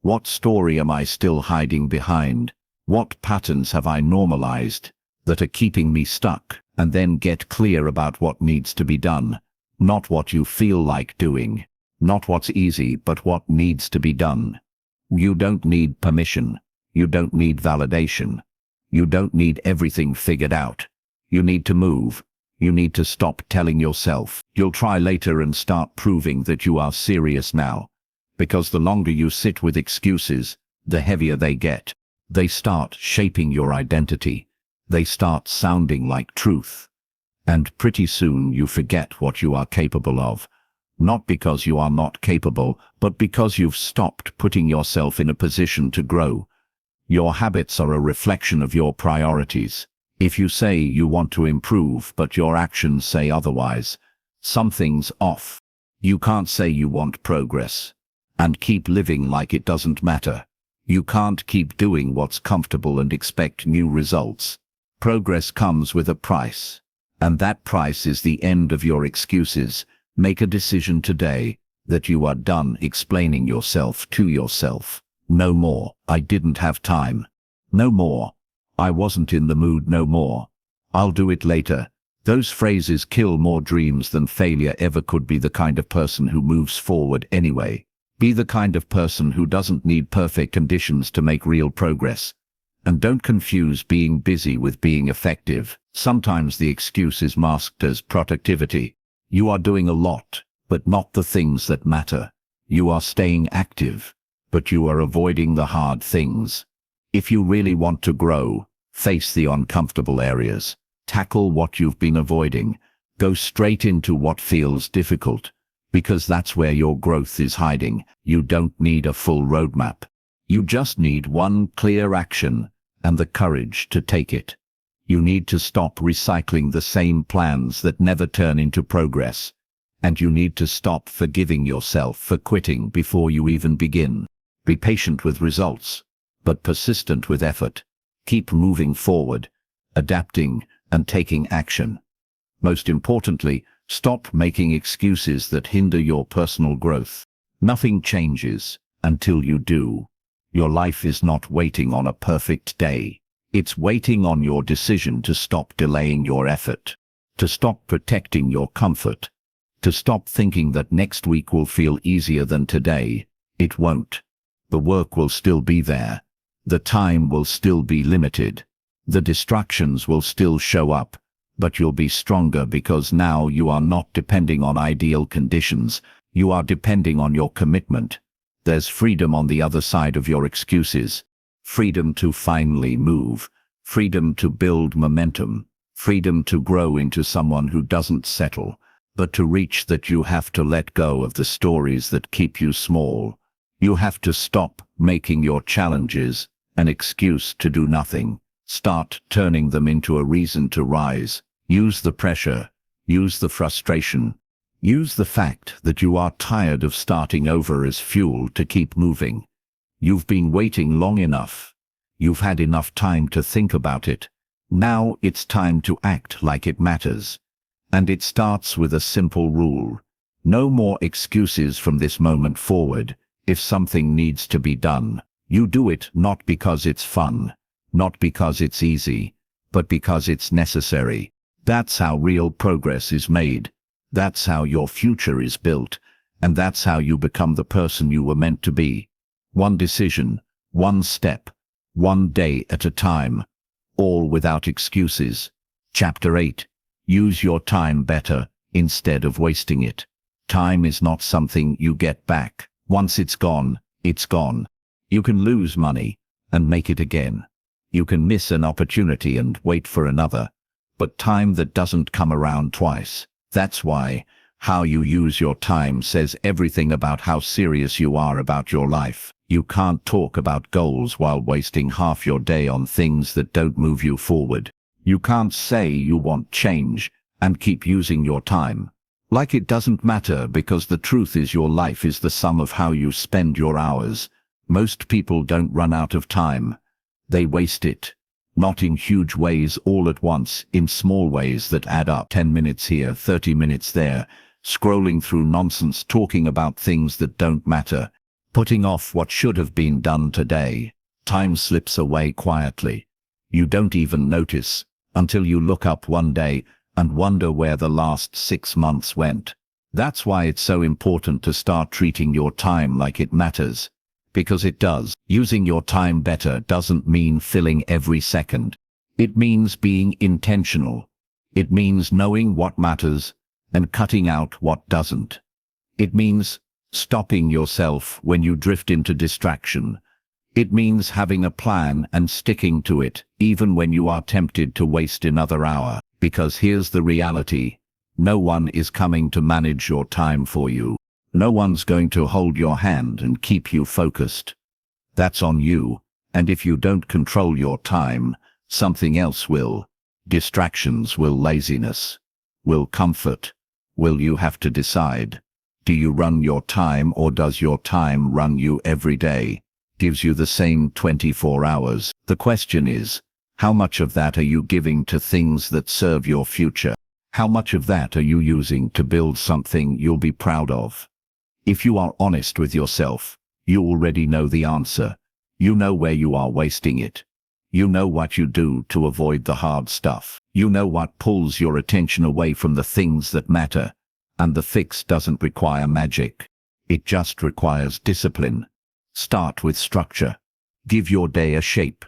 What story am I still hiding behind? What patterns have I normalized that are keeping me stuck? And then get clear about what needs to be done. Not what you feel like doing. Not what's easy, but what needs to be done. You don't need permission. You don't need validation. You don't need everything figured out. You need to move. You need to stop telling yourself you'll try later and start proving that you are serious now. Because the longer you sit with excuses, the heavier they get. They start shaping your identity. They start sounding like truth. And pretty soon you forget what you are capable of. Not because you are not capable, but because you've stopped putting yourself in a position to grow. Your habits are a reflection of your priorities. If you say you want to improve but your actions say otherwise, something's off. You can't say you want progress and keep living like it doesn't matter. You can't keep doing what's comfortable and expect new results. Progress comes with a price, and that price is the end of your excuses. Make a decision today that you are done explaining yourself to yourself. No more, I didn't have time. No more, I wasn't in the mood. No more, I'll do it later. Those phrases kill more dreams than failure ever could. Be the kind of person who moves forward anyway. Be the kind of person who doesn't need perfect conditions to make real progress. And don't confuse being busy with being effective. Sometimes the excuse is masked as productivity. You are doing a lot, but not the things that matter. You are staying active, but you are avoiding the hard things. If you really want to grow, face the uncomfortable areas. Tackle what you've been avoiding. Go straight into what feels difficult, because that's where your growth is hiding. You don't need a full roadmap. You just need one clear action and the courage to take it. You need to stop recycling the same plans that never turn into progress. And you need to stop forgiving yourself for quitting before you even begin. Be patient with results, but persistent with effort. Keep moving forward, adapting, and taking action. Most importantly, stop making excuses that hinder your personal growth. Nothing changes until you do. Your life is not waiting on a perfect day. It's waiting on your decision to stop delaying your effort, to stop protecting your comfort, to stop thinking that next week will feel easier than today. It won't. The work will still be there. The time will still be limited. The distractions will still show up, but you'll be stronger because now you are not depending on ideal conditions. You are depending on your commitment. There's freedom on the other side of your excuses. Freedom to finally move. Freedom to build momentum. Freedom to grow into someone who doesn't settle. But to reach that, you have to let go of the stories that keep you small. You have to stop making your challenges an excuse to do nothing. Start turning them into a reason to rise. Use the pressure. Use the frustration. Use the fact that you are tired of starting over as fuel to keep moving. You've been waiting long enough. You've had enough time to think about it. Now it's time to act like it matters. And it starts with a simple rule. No more excuses from this moment forward. If something needs to be done, you do it not because it's fun, not because it's easy, but because it's necessary. That's how real progress is made. That's how your future is built. And that's how you become the person you were meant to be. One decision, one step, one day at a time, all without excuses. Chapter 8. Use your time better instead of wasting it. Time is not something you get back. Once it's gone, it's gone. You can lose money and make it again. You can miss an opportunity and wait for another. But time that doesn't come around twice. That's why how you use your time says everything about how serious you are about your life. You can't talk about goals while wasting half your day on things that don't move you forward. You can't say you want change and keep using your time like it doesn't matter, because the truth is your life is the sum of how you spend your hours. Most people don't run out of time. They waste it. Not in huge ways all at once, in small ways that add up. 10 minutes here, 30 minutes there, scrolling through nonsense, talking about things that don't matter, putting off what should have been done today. Time slips away quietly. You don't even notice until you look up one day and wonder where the last 6 months went. That's why it's so important to start treating your time like it matters. Because it does. Using your time better doesn't mean filling every second. It means being intentional. It means knowing what matters and cutting out what doesn't. It means stopping yourself when you drift into distraction. It means having a plan and sticking to it, even when you are tempted to waste another hour. Because here's the reality. No one is coming to manage your time for you. No one's going to hold your hand and keep you focused. That's on you. And if you don't control your time, something else will. Distractions will, laziness will, comfort will. You have to decide. Do you run your time, or does your time run you every day? Gives you the same 24 hours. The question is, how much of that are you giving to things that serve your future? How much of that are you using to build something you'll be proud of? If you are honest with yourself, you already know the answer. You know where you are wasting it. You know what you do to avoid the hard stuff. You know what pulls your attention away from the things that matter. And the fix doesn't require magic. It just requires discipline. Start with structure. Give your day a shape.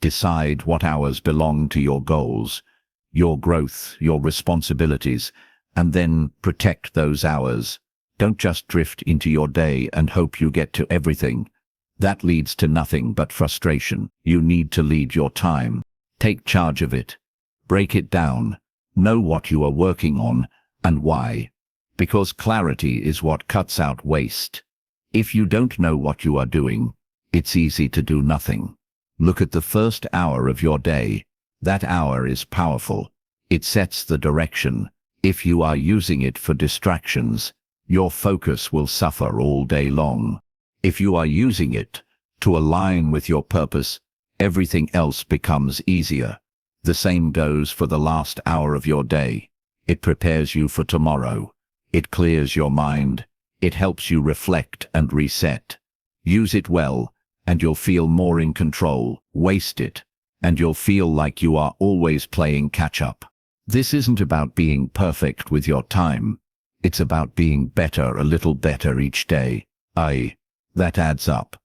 Decide what hours belong to your goals, your growth, your responsibilities, and then protect those hours. Don't just drift into your day and hope you get to everything. That leads to nothing but frustration. You need to lead your time. Take charge of it. Break it down. Know what you are working on and why. Because clarity is what cuts out waste. If you don't know what you are doing, it's easy to do nothing. Look at the first hour of your day. That hour is powerful. It sets the direction. If you are using it for distractions, your focus will suffer all day long. If you are using it to align with your purpose, everything else becomes easier. The same goes for the last hour of your day. It prepares you for tomorrow. It clears your mind. It helps you reflect and reset. Use it well, and you'll feel more in control. Waste it, and you'll feel like you are always playing catch-up. This isn't about being perfect with your time. It's about being better, a little better each day. That adds up.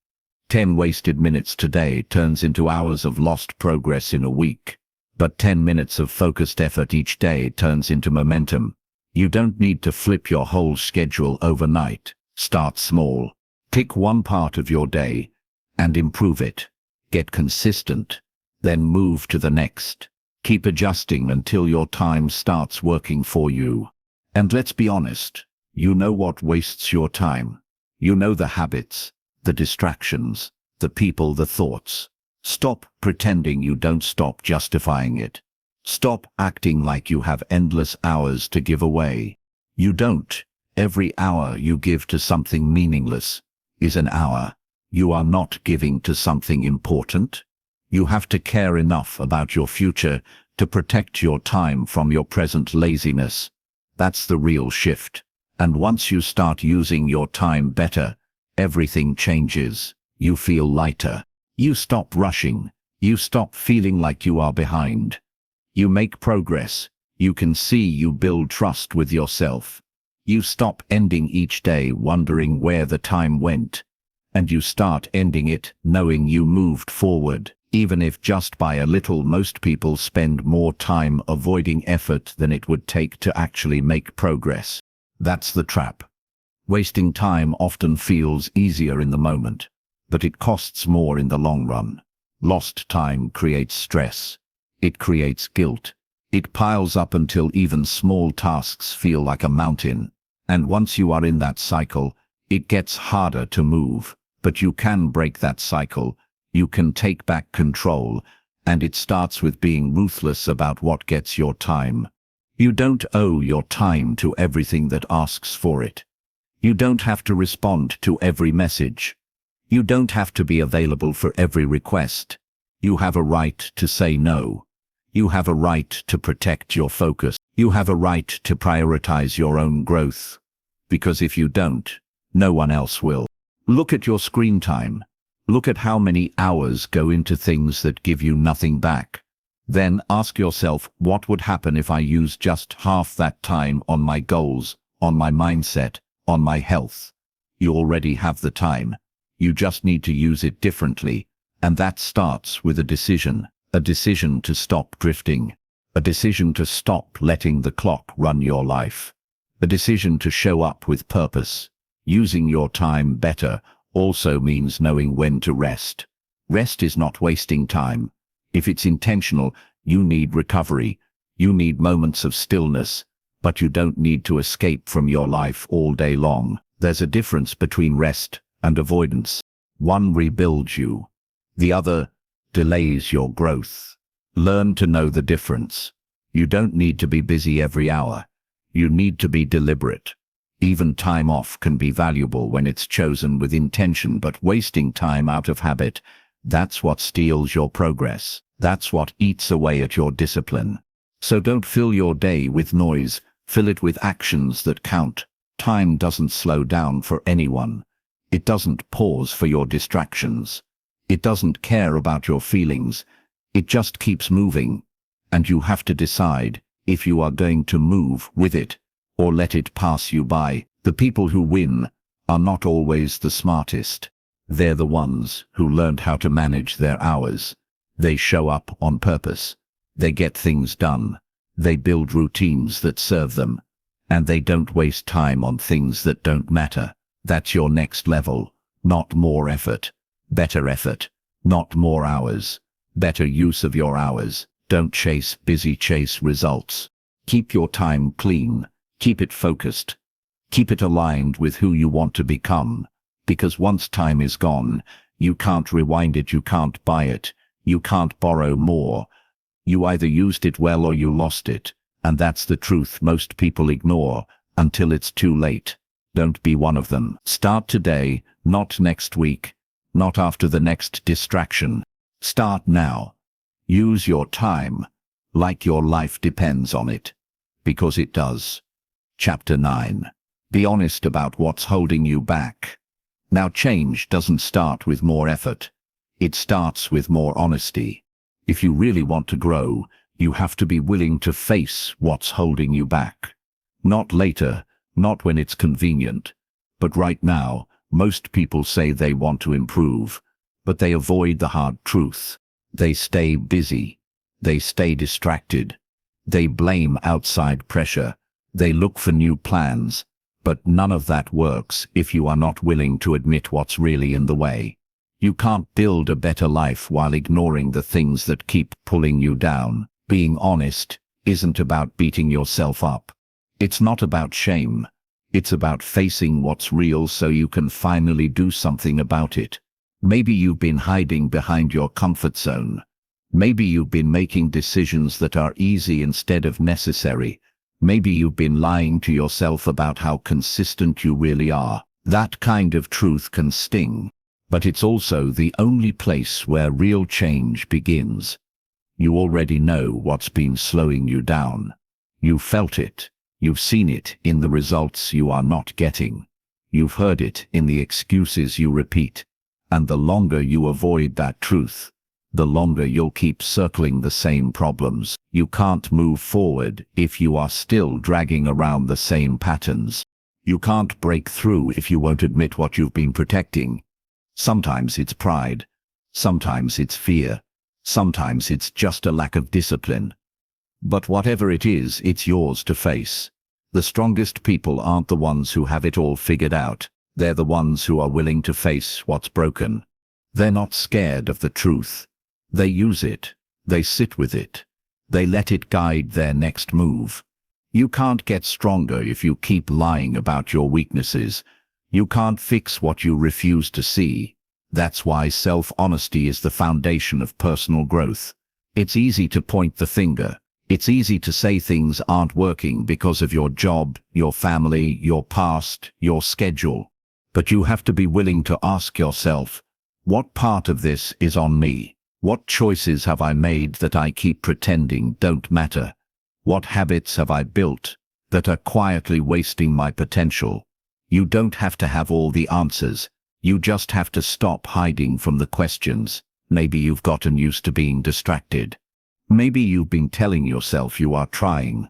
10 wasted minutes today turns into hours of lost progress in a week. But 10 minutes of focused effort each day turns into momentum. You don't need to flip your whole schedule overnight. Start small. Pick one part of your day and improve it. Get consistent. Then move to the next. Keep adjusting until your time starts working for you. And let's be honest, you know what wastes your time. You know the habits, the distractions, the people, the thoughts. Stop pretending you don't. Stop justifying it. Stop acting like you have endless hours to give away. You don't. Every hour you give to something meaningless is an hour you are not giving to something important. You have to care enough about your future to protect your time from your present laziness. That's the real shift. And once you start using your time better, everything changes. You feel lighter. You stop rushing. You stop feeling like you are behind. You make progress. You can see you build trust with yourself. You stop ending each day wondering where the time went. And you start ending it knowing you moved forward, even if just by a little. Most people spend more time avoiding effort than it would take to actually make progress. That's the trap. Wasting time often feels easier in the moment, but it costs more in the long run. Lost time creates stress. It creates guilt. It piles up until even small tasks feel like a mountain. And once you are in that cycle, it gets harder to move. But you can break that cycle. You can take back control. And it starts with being ruthless about what gets your time. You don't owe your time to everything that asks for it. You don't have to respond to every message. You don't have to be available for every request. You have a right to say no. You have a right to protect your focus. You have a right to prioritize your own growth. Because if you don't, no one else will. Look at your screen time. Look at how many hours go into things that give you nothing back. Then ask yourself, what would happen if I used just half that time on my goals, on my mindset, on my health? You already have the time. You just need to use it differently. And that starts with a decision to stop drifting, a decision to stop letting the clock run your life, a decision to show up with purpose. Using your time better also means knowing when to rest. Rest is not wasting time. If it's intentional, you need recovery. You need moments of stillness, but you don't need to escape from your life all day long. There's a difference between rest and avoidance. One rebuilds you. The other delays your growth. Learn to know the difference. You don't need to be busy every hour. You need to be deliberate. Even time off can be valuable when it's chosen with intention, but wasting time out of habit, that's what steals your progress. That's what eats away at your discipline. So don't fill your day with noise. Fill it with actions that count. Time doesn't slow down for anyone. It doesn't pause for your distractions. It doesn't care about your feelings. It just keeps moving. And you have to decide if you are going to move with it or let it pass you by. The people who win are not always the smartest. They're the ones who learned how to manage their hours. They show up on purpose. They get things done. They build routines that serve them. And they don't waste time on things that don't matter. That's your next level. Not more effort. Better effort. Not more hours. Better use of your hours. Don't chase busy, chase results. Keep your time clean. Keep it focused. Keep it aligned with who you want to become. Because once time is gone, you can't rewind it, you can't buy it, you can't borrow more. You either used it well or you lost it. And that's the truth most people ignore until it's too late. Don't be one of them. Start today, not next week, not after the next distraction. Start now. Use your time like your life depends on it. Because it does. Chapter 9. Be honest about what's holding you back. Now, change doesn't start with more effort. It starts with more honesty. If you really want to grow, you have to be willing to face what's holding you back. Not later, not when it's convenient, but right now. Most people say they want to improve, but they avoid the hard truth. They stay busy. They stay distracted. They blame outside pressure. They look for new plans. But none of that works if you are not willing to admit what's really in the way. You can't build a better life while ignoring the things that keep pulling you down. Being honest isn't about beating yourself up. It's not about shame. It's about facing what's real so you can finally do something about it. Maybe you've been hiding behind your comfort zone. Maybe you've been making decisions that are easy instead of necessary. Maybe you've been lying to yourself about how consistent you really are. That kind of truth can sting, but it's also the only place where real change begins. You already know what's been slowing you down. You've felt it. You've seen it in the results you are not getting. You've heard it in the excuses you repeat. And the longer you avoid that truth, the longer you'll keep circling the same problems. You can't move forward if you are still dragging around the same patterns. You can't break through if you won't admit what you've been protecting. Sometimes it's pride. Sometimes it's fear. Sometimes it's just a lack of discipline. But whatever it is, it's yours to face. The strongest people aren't the ones who have it all figured out. They're the ones who are willing to face what's broken. They're not scared of the truth. They use it. They sit with it. They let it guide their next move. You can't get stronger if you keep lying about your weaknesses. You can't fix what you refuse to see. That's why self-honesty is the foundation of personal growth. It's easy to point the finger. It's easy to say things aren't working because of your job, your family, your past, your schedule. But you have to be willing to ask yourself, what part of this is on me? What choices have I made that I keep pretending don't matter? What habits have I built that are quietly wasting my potential? You don't have to have all the answers. You just have to stop hiding from the questions. Maybe you've gotten used to being distracted. Maybe you've been telling yourself you are trying,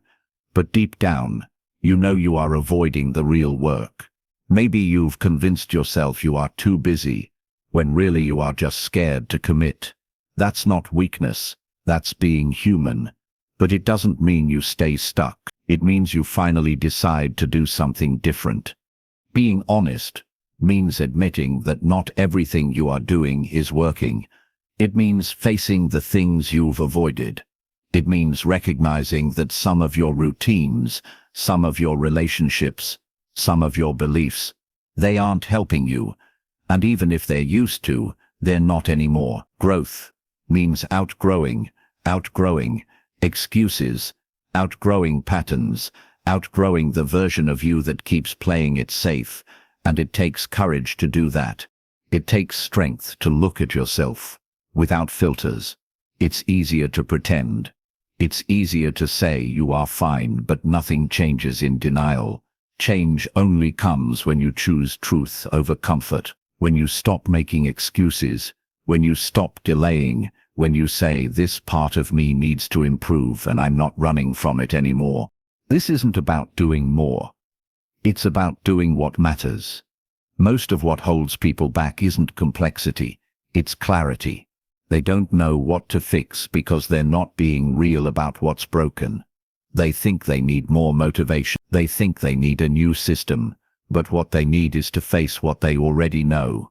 but deep down, you know you are avoiding the real work. Maybe you've convinced yourself you are too busy, when really you are just scared to commit. That's not weakness, that's being human. But it doesn't mean you stay stuck. It means you finally decide to do something different. Being honest means admitting that not everything you are doing is working. It means facing the things you've avoided. It means recognizing that some of your routines, some of your relationships, some of your beliefs, they aren't helping you. And even if they're used to, they're not anymore. Growth means outgrowing excuses, outgrowing patterns, outgrowing the version of you that keeps playing it safe. And it takes courage to do that. It takes strength to look at yourself without filters. It's easier to pretend. It's easier to say you are fine, but nothing changes in denial. Change only comes when you choose truth over comfort, when you stop making excuses, when you stop delaying, when you say this part of me needs to improve and I'm not running from it anymore. This isn't about doing more. It's about doing what matters. Most of what holds people back isn't complexity, it's clarity. They don't know what to fix because they're not being real about what's broken. They think they need more motivation. They think they need a new system, but what they need is to face what they already know.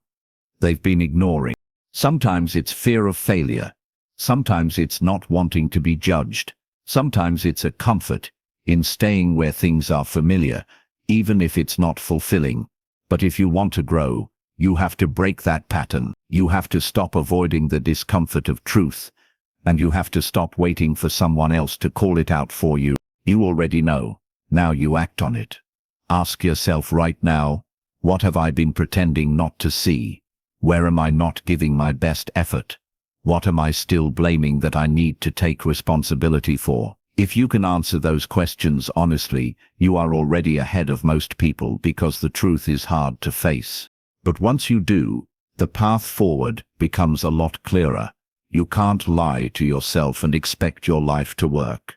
They've been ignoring. Sometimes it's fear of failure. Sometimes it's not wanting to be judged. Sometimes it's a comfort in staying where things are familiar, even if it's not fulfilling. But if you want to grow, you have to break that pattern. You have to stop avoiding the discomfort of truth, and you have to stop waiting for someone else to call it out for you. You already know. Now you act on it. Ask yourself right now, what have I been pretending not to see? Where am I not giving my best effort? What am I still blaming that I need to take responsibility for? If you can answer those questions honestly, you are already ahead of most people, because the truth is hard to face. But once you do, the path forward becomes a lot clearer. You can't lie to yourself and expect your life to work.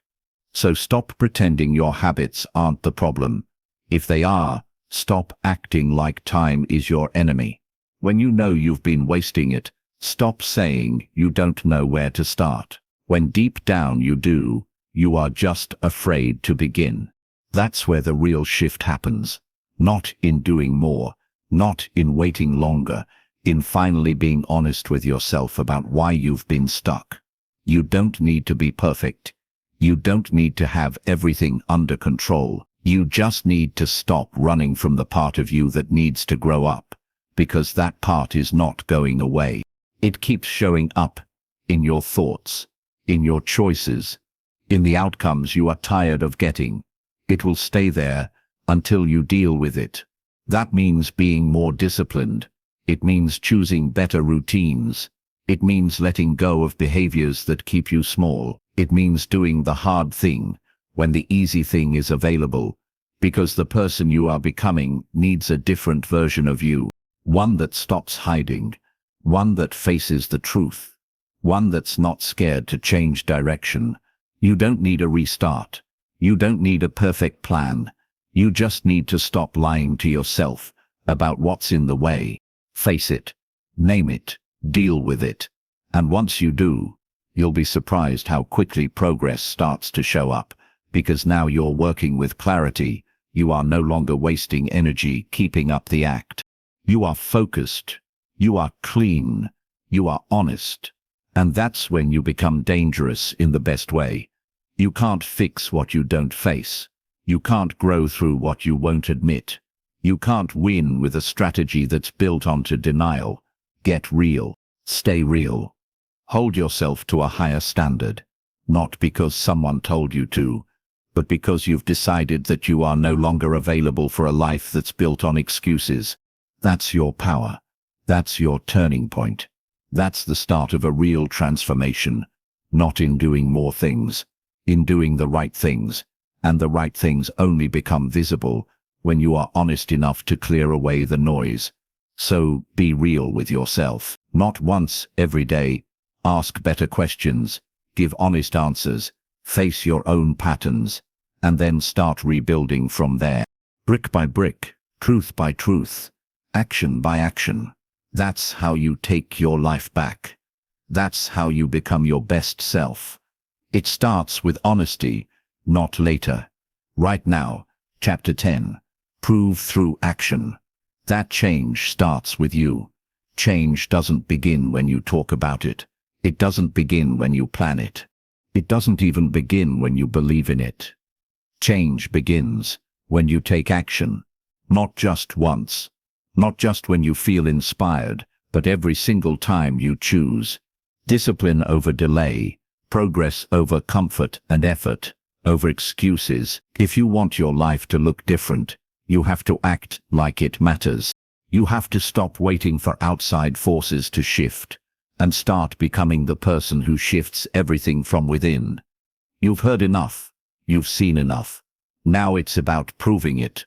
So stop pretending your habits aren't the problem. If they are, stop acting like time is your enemy. When you know you've been wasting it, stop saying you don't know where to start. When deep down you do, you are just afraid to begin. That's where the real shift happens. Not in doing more, not in waiting longer, in finally being honest with yourself about why you've been stuck. You don't need to be perfect. You don't need to have everything under control. You just need to stop running from the part of you that needs to grow up, because that part is not going away. It keeps showing up in your thoughts, in your choices, in the outcomes you are tired of getting. It will stay there until you deal with it. That means being more disciplined. It means choosing better routines. It means letting go of behaviors that keep you small. It means doing the hard thing when the easy thing is available, because the person you are becoming needs a different version of you. One that stops hiding. One that faces the truth. One that's not scared to change direction. You don't need a restart. You don't need a perfect plan. You just need to stop lying to yourself about what's in the way. Face it. Name it. Deal with it. And once you do, you'll be surprised how quickly progress starts to show up, because now you're working with clarity. You are no longer wasting energy keeping up the act. You are focused. You are clean. You are honest. And that's when you become dangerous in the best way. You can't fix what you don't face. You can't grow through what you won't admit. You can't win with a strategy that's built onto denial. Get real. Stay real. Hold yourself to a higher standard. Not because someone told you to, but because you've decided that you are no longer available for a life that's built on excuses. That's your power. That's your turning point. That's the start of a real transformation. Not in doing more things, in doing the right things. And the right things only become visible when you are honest enough to clear away the noise. So be real with yourself. Not once every day. Ask better questions. Give honest answers. Face your own patterns. And then start rebuilding from there. Brick by brick. Truth by truth. Action by action. That's how you take your life back. That's how you become your best self. It starts with honesty, not later. Right now. Chapter 10. Prove through action. That change starts with you. Change doesn't begin when you talk about it. It doesn't begin when you plan it. It doesn't even begin when you believe in it. Change begins when you take action. Not just once. Not just when you feel inspired, but every single time you choose. Discipline over delay. Progress over comfort and effort over excuses. If you want your life to look different, you have to act like it matters. You have to stop waiting for outside forces to shift, and start becoming the person who shifts everything from within. You've heard enough. You've seen enough. Now it's about proving it.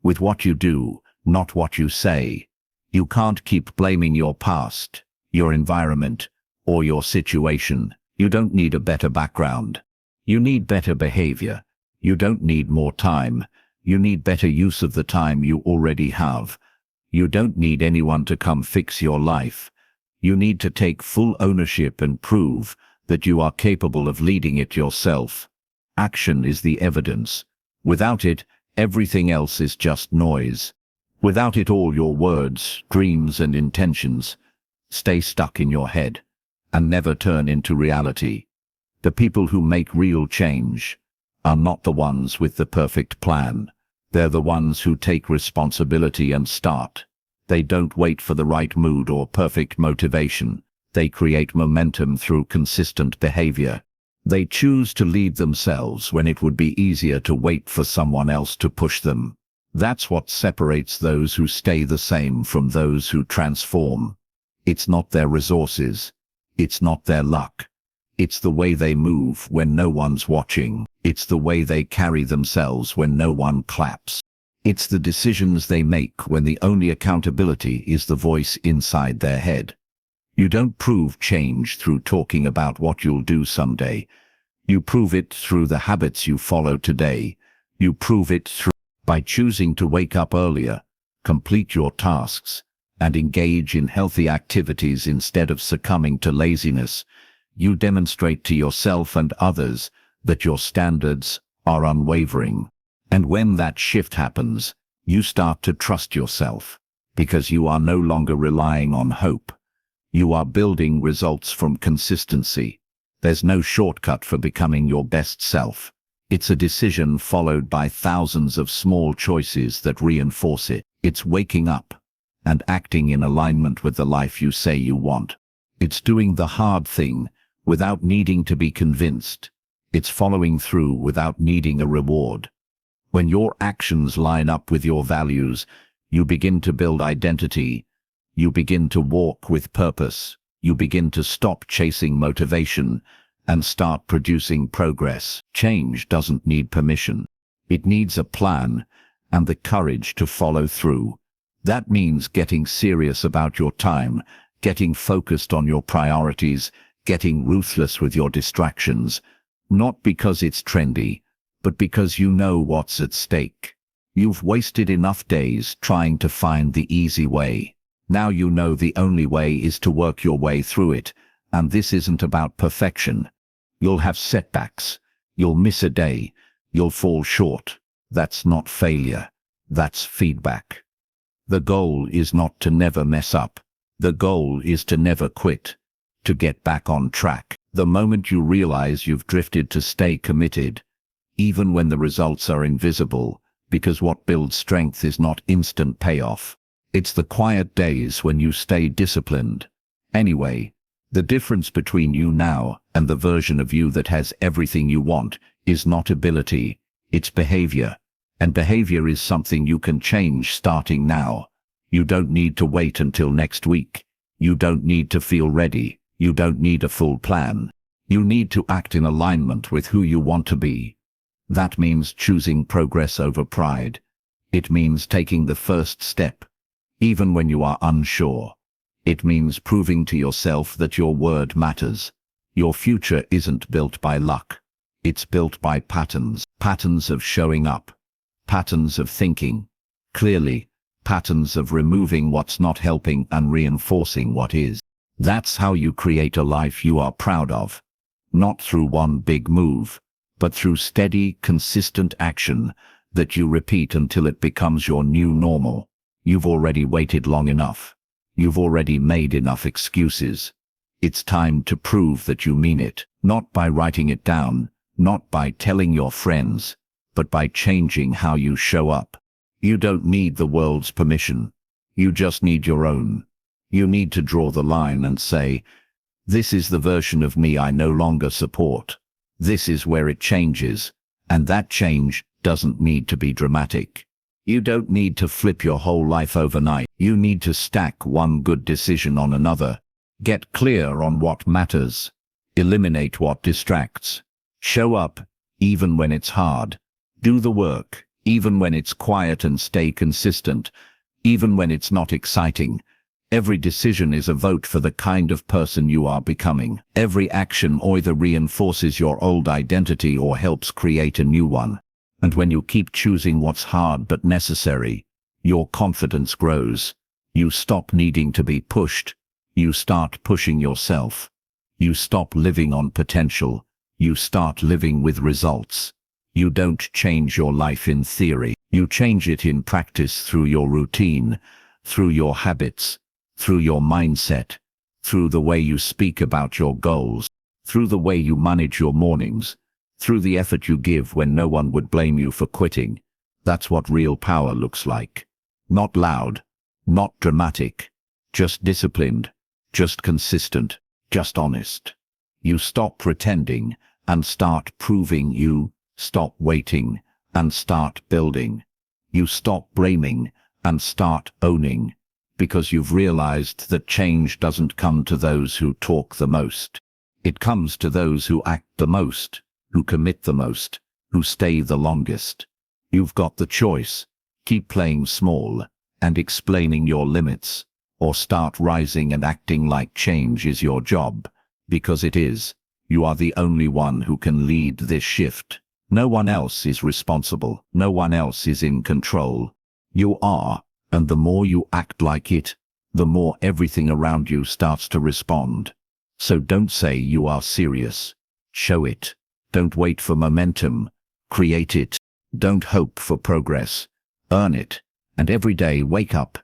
With what you do, not what you say. You can't keep blaming your past, your environment, or your situation. You don't need a better background. You need better behavior. You don't need more time. You need better use of the time you already have. You don't need anyone to come fix your life. You need to take full ownership and prove that you are capable of leading it yourself. Action is the evidence. Without it, everything else is just noise. Without it, all your words, dreams, and intentions stay stuck in your head. and never turn into reality. The people who make real change are not the ones with the perfect plan. They're the ones who take responsibility and start. They don't wait for the right mood or perfect motivation. They create momentum through consistent behavior. They choose to lead themselves when it would be easier to wait for someone else to push them. That's what separates those who stay the same from those who transform. It's not their resources. It's not their luck. It's the way they move when no one's watching. It's the way they carry themselves when no one claps. It's the decisions they make when the only accountability is the voice inside their head. You don't prove change through talking about what you'll do someday. You prove it through the habits you follow today. You prove it by choosing to wake up earlier, complete your tasks, and engage in healthy activities instead of succumbing to laziness. You demonstrate to yourself and others that your standards are unwavering. And when that shift happens, you start to trust yourself, because you are no longer relying on hope. You are building results from consistency. There's no shortcut for becoming your best self. It's a decision followed by thousands of small choices that reinforce it. It's waking up and acting in alignment with the life you say you want. It's doing the hard thing without needing to be convinced. It's following through without needing a reward. When your actions line up with your values, you begin to build identity. You begin to walk with purpose. You begin to stop chasing motivation and start producing progress. Change doesn't need permission. It needs a plan and the courage to follow through. That means getting serious about your time, getting focused on your priorities, getting ruthless with your distractions, not because it's trendy, but because you know what's at stake. You've wasted enough days trying to find the easy way. Now you know the only way is to work your way through it, and this isn't about perfection. You'll have setbacks. You'll miss a day. You'll fall short. That's not failure. That's feedback. The goal is not to never mess up. The goal is to never quit, to get back on track. The moment you realize you've drifted, to stay committed, even when the results are invisible, because what builds strength is not instant payoff. It's the quiet days when you stay disciplined. Anyway, the difference between you now and the version of you that has everything you want is not ability, it's behavior. And behavior is something you can change starting now. You don't need to wait until next week. You don't need to feel ready. You don't need a full plan. You need to act in alignment with who you want to be. That means choosing progress over pride. It means taking the first step, even when you are unsure. It means proving to yourself that your word matters. Your future isn't built by luck. It's built by patterns. Patterns of showing up. Patterns of thinking clearly. Patterns of removing what's not helping and reinforcing what is. That's how you create a life you are proud of. Not through one big move, but through steady, consistent action that you repeat until it becomes your new normal. You've already waited long enough. You've already made enough excuses. It's time to prove that you mean it, not by writing it down, not by telling your friends, but by changing how you show up. You don't need the world's permission. You just need your own. You need to draw the line and say, this is the version of me I no longer support. This is where it changes, and that change doesn't need to be dramatic. You don't need to flip your whole life overnight. You need to stack one good decision on another. Get clear on what matters. Eliminate what distracts. Show up, even when it's hard. Do the work, even when it's quiet, and stay consistent, even when it's not exciting. Every decision is a vote for the kind of person you are becoming. Every action either reinforces your old identity or helps create a new one. And when you keep choosing what's hard but necessary, your confidence grows. You stop needing to be pushed. You start pushing yourself. You stop living on potential. You start living with results. You don't change your life in theory. You change it in practice, through your routine, through your habits, through your mindset, through the way you speak about your goals, through the way you manage your mornings, through the effort you give when no one would blame you for quitting. That's what real power looks like. Not loud, not dramatic, just disciplined, just consistent, just honest. You stop pretending and start proving. You stop waiting and start building. You stop blaming and start owning, because you've realized that change doesn't come to those who talk the most. It comes to those who act the most, who commit the most, who stay the longest. You've got the choice. Keep playing small and explaining your limits, or start rising and acting like change is your job, because it is. You are the only one who can lead this shift. No one else is responsible. No one else is in control. You are, and the more you act like it, the more everything around you starts to respond. So don't say you are serious. Show it. Don't wait for momentum. Create it. Don't hope for progress. Earn it. And every day wake up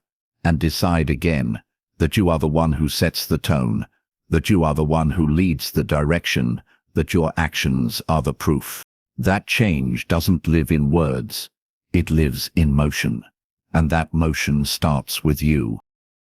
and decide again that you are the one who sets the tone, that you are the one who leads the direction, that your actions are the proof. That change doesn't live in words. It lives in motion. And that motion starts with you.